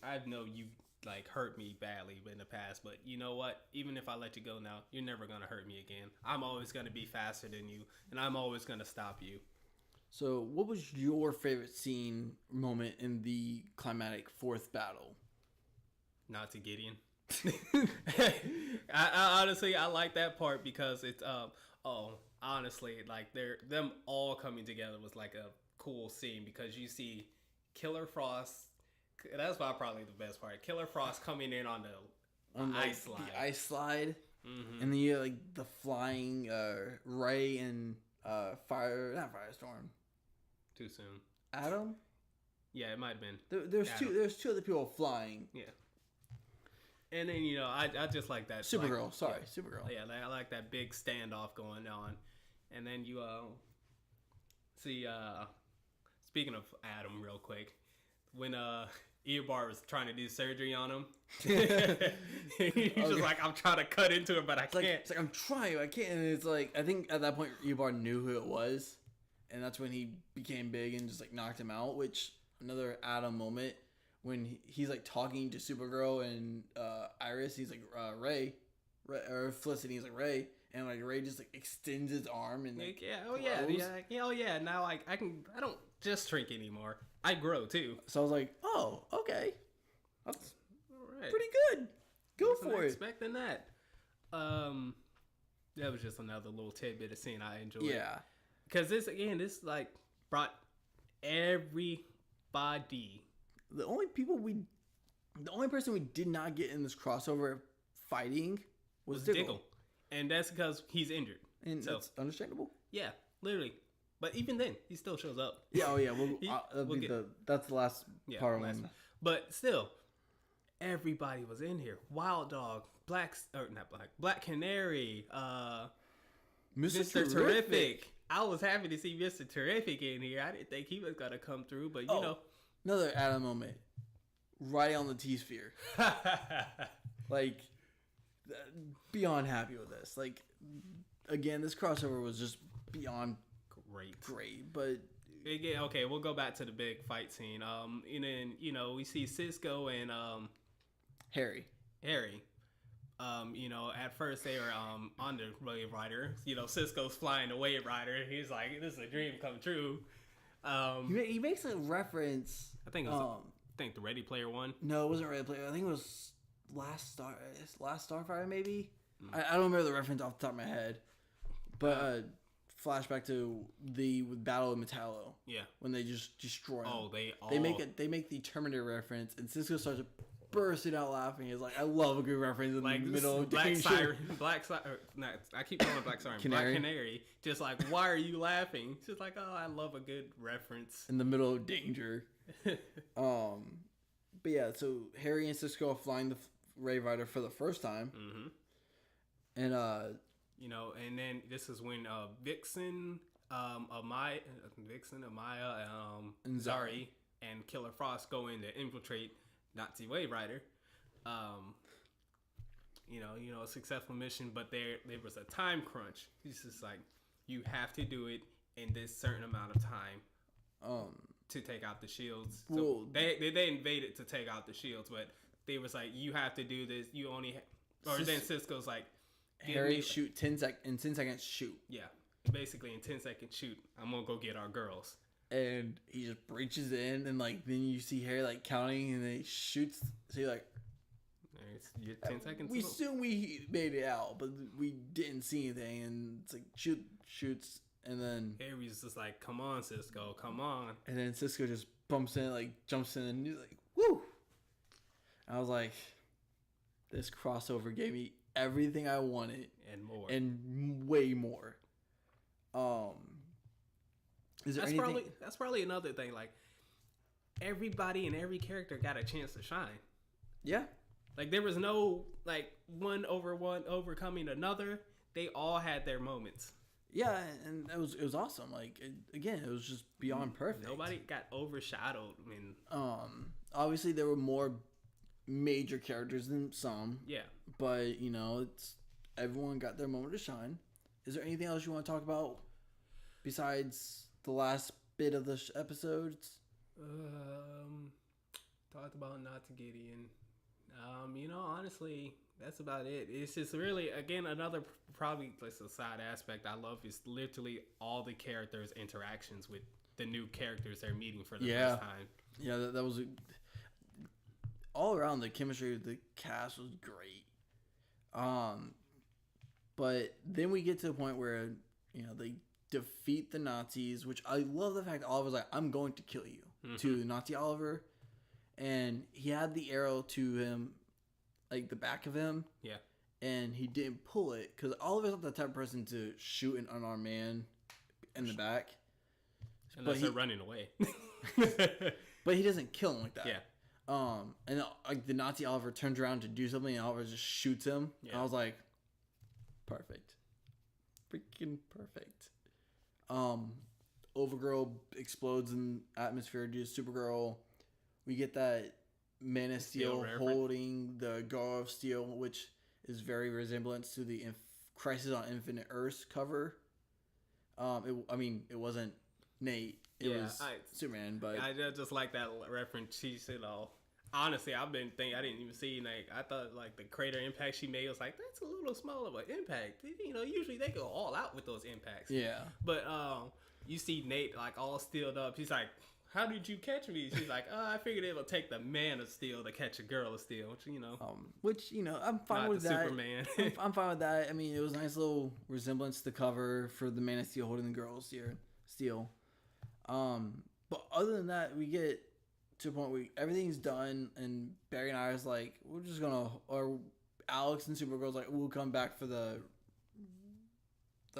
hurt me badly in the past, but you know what? Even if I let you go now, you're never gonna hurt me again. I'm always gonna be faster than you, and I'm always gonna stop you. So, what was your favorite scene moment in the climatic fourth battle? Nazi Gideon. I honestly like that part because it's honestly them all coming together was like a cool scene because you see Killer Frost. That's probably the best part. Killer Frost coming in on the ice slide. The ice slide. Mm-hmm. And then you have the flying Ray and not Firestorm. Too soon. Atom? Yeah, it might have been. There's two other people flying. Yeah. And then, I just like that. Supergirl. Supergirl. Yeah, I like that big standoff going on. And then you see, speaking of Adam real quick, when Eobard was trying to do surgery on him, he's just like, I'm trying to cut into it, but I can't. It's like, I'm trying, I can't. And it's like, I think at that point, Eobard knew who it was. And that's when he became big and just knocked him out, which another Adam moment when he's talking to Supergirl and Iris. He's like, Ray, or Felicity. He's like, Ray. And Ray just extends his arm and now I don't just shrink anymore. I grow too. So I was like, oh, okay, that's right. Pretty good. Go for it. Expecting that. That was just another little tidbit of scene I enjoyed. Yeah, because this brought everybody. The only person we did not get in this crossover fighting was Diggle. And that's because he's injured. And that's understandable. Yeah, literally. But even then, he still shows up. Yeah, oh yeah. That's the last part of one. But still, everybody was in here. Wild Dog, Black Canary, Mr. Terrific. I was happy to see Mr. Terrific in here. I didn't think he was going to come through, but Another Adam moment. Right on the T-Sphere. Beyond happy with this. Again, this crossover was just beyond great. But Okay, we'll go back to the big fight scene. And then we see Cisco and Harry. At first they were on the Wave Rider. Cisco's flying the Wave Rider. He's like, "This is a dream come true." He makes a reference. I think it was. I think the Ready Player One. No, it wasn't Ready Player. I think it was Last Starfighter, maybe. I don't remember the reference off the top of my head, but flashback to the Battle of Metallo. Yeah, when they just destroy him. Oh, they make the Terminator reference, and Cisco starts bursting out laughing. He's like, "I love a good reference in the middle of danger." Black Siren. I keep calling Black Siren. Black Canary. Just like, why are you laughing? Just like, oh, I love a good reference in the middle of danger. But yeah, so Harry and Cisco are flying the Wave Rider for the first time, and and then this is when Vixen, Amaya, and Zari and Killer Frost go in to infiltrate Nazi Wave Rider. A successful mission, but there was a time crunch. It's just like, you have to do it in this certain amount of time. To take out the shields. So they invaded to take out the shields, but they was like, you have to do this. You only then Cisco's like, Harry, shoot 10 seconds, shoot. Yeah. Basically in 10 seconds, shoot. I'm going to go get our girls. And he just breaches in, and then you see Harry counting, and then he shoots. So you're like, you're 10 seconds. We assume we made it out, but we didn't see anything, and it's like shoots. And then Harry's just like, "Come on, Cisco, come on!" And then Cisco just bumps in, jumps in, and he's like, "Woo!" And I was like, "This crossover gave me everything I wanted and more, and way more." Is there anything? That's probably another thing. Like, everybody and every character got a chance to shine. Yeah. Like, there was no one overcoming another. They all had their moments. Yeah, and it was awesome. Again, it was just beyond perfect. Nobody got overshadowed. I mean, obviously there were more major characters than some. Yeah, but it's everyone got their moment to shine. Is there anything else you want to talk about besides the last bit of the episodes? Talked about Nazi Gideon. Honestly, that's about it. It's just really, again, another probably a side aspect I love is literally all the characters' interactions with the new characters they're meeting for the first time. Yeah, that was all around. The chemistry of the cast was great. But then we get to the point where they defeat the Nazis, which I love the fact that Oliver's like, "I'm going to kill you," to Nazi Oliver, and he had the arrow to him. The back of him. Yeah. And he didn't pull it because Oliver's not the type of person to shoot an unarmed man in the back. Unless they're running away. But he doesn't kill him like that. Yeah. And the Nazi Oliver turns around to do something and Oliver just shoots him. Yeah. And I was like, perfect. Freaking perfect. Overgirl explodes in atmosphere due to Supergirl. We get that Man of Steel holding the Girl of Steel, which is very resemblance to the Crisis on Infinite Earths cover. It wasn't Nate. It was Superman, but I just like that reference. She said, honestly, I didn't even see, I thought, the crater impact she made was that's a little small of an impact. Usually they go all out with those impacts. Yeah. But, you see Nate, all steeled up. He's like, "How did you catch me?" She's like, "I figured it would take the Man of Steel to catch a Girl of Steel," which I'm fine with that. Superman. I'm fine with that. I mean, it was a nice little resemblance to the cover for the Man of Steel holding the Girl of Steel. But other than that, we get to a point where everything's done, and Barry and I is like, we're just gonna, or Alex and Supergirl's like, we'll come back for the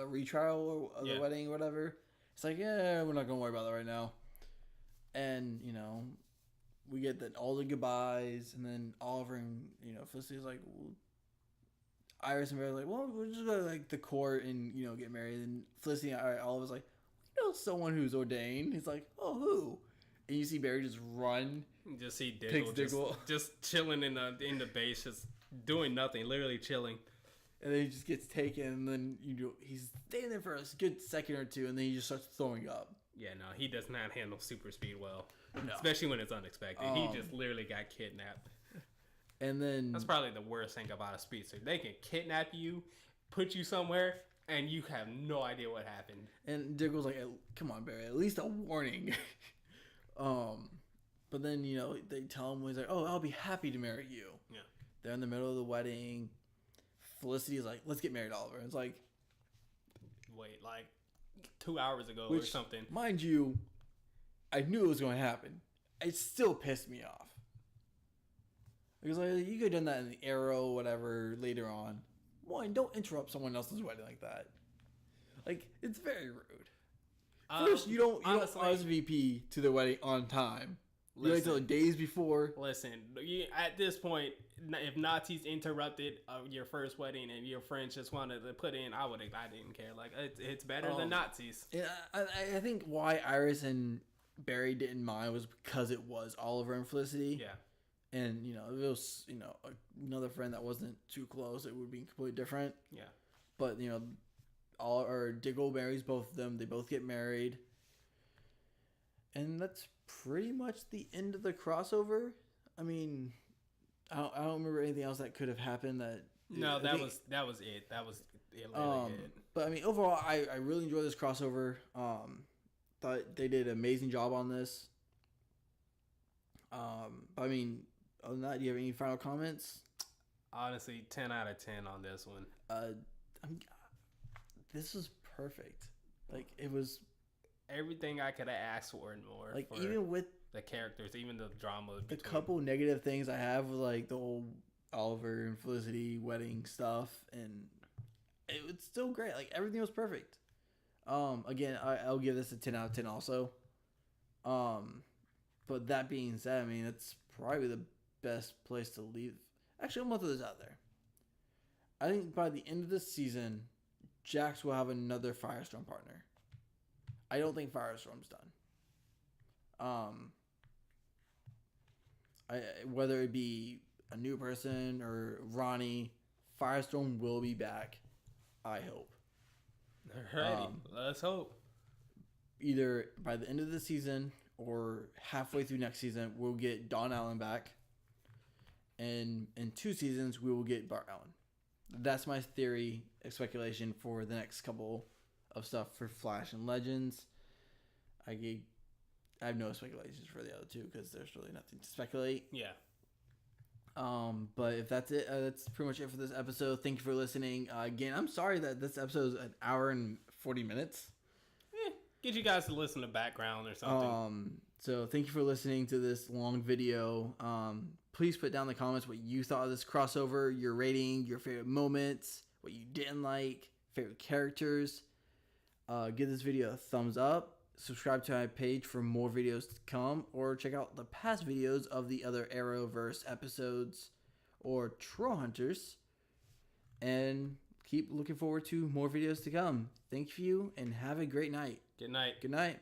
retrial of the wedding or whatever. It's like, yeah, we're not gonna worry about that right now. And, we get all the goodbyes, and then Oliver and, Felicity's like, well, Iris and Barry's like, well, we're just going to, the court and, get married. And Felicity and Oliver's like, we know someone who's ordained. He's like, oh, who? And you see Barry just run. You just see Diggle just chilling in the base, just doing nothing, literally chilling. And then he just gets taken, and then, he's staying there for a good second or two, and then he just starts throwing up. Yeah, no, he does not handle super speed well. No. Especially when it's unexpected. He just literally got kidnapped. And then... That's probably the worst thing about a speedster. They can kidnap you, put you somewhere, and you have no idea what happened. And Diggle's like, come on, Barry, at least a warning. But then, you know, they tell him, he's like, oh, I'll be happy to marry you. Yeah. They're in the middle of the wedding. Felicity's like, let's get married, Oliver. It's like... Wait, like 2 hours ago or something. Mind you, I knew it was going to happen. It still pissed me off. Because like, you could have done that in the Arrow, whatever, later on. One, don't interrupt someone else's wedding like that. Like, it's very rude. First, you don't RSVP to the wedding on time. You wait till the days before. Listen, at this point, if Nazis interrupted your first wedding and your friends just wanted to put in, I didn't care. Like, it's better than Nazis. Yeah, I think why Iris and Barry didn't mind was because it was Oliver and Felicity. Yeah. And, you know, if it was, you know, another friend that wasn't too close, it would be completely different. Yeah. But, you know, Diggle marries both of them. They both get married. And that's pretty much the end of the crossover. I mean, I don't remember anything else that could have happened. That was it. That was it. But I mean, overall, I really enjoyed this crossover. Thought they did an amazing job on this. But I mean, other than that, do you have any final comments? Honestly, 10 out of 10 on this one. This was perfect. Like, it was everything I could have asked for and more. Like, even with the characters, even the drama. The couple negative things I have with, like, the whole Oliver and Felicity wedding stuff, and it was still great. Like, everything was perfect. Again, I'll give this a 10 out of 10 also. But that being said, I mean, it's probably the best place to leave. Actually, I'm going to throw this out there. I think by the end of this season, Jax will have another Firestorm partner. I don't think Firestorm's done. Whether it be a new person or Ronnie, Firestorm will be back. I hope. Alrighty, let's hope. Either by the end of the season or halfway through next season, we'll get Dawn Allen back. And in 2 seasons, we will get Bart Allen. That's my theory, speculation for the next couple of stuff for Flash and Legends. I have no speculations for the other two because there's really nothing to speculate. Yeah. But if that's it, that's pretty much it for this episode. Thank you for listening. Again, I'm sorry that this episode is an hour and 40 minutes. Get you guys to listen to background or something. So thank you for listening to this long video. Please put down in the comments what you thought of this crossover, your rating, your favorite moments, what you didn't like, favorite characters. Give this video a thumbs up. Subscribe to my page for more videos to come, or check out the past videos of the other Arrowverse episodes or Troll Hunters. And keep looking forward to more videos to come. Thank you and have a great night. Good night. Good night.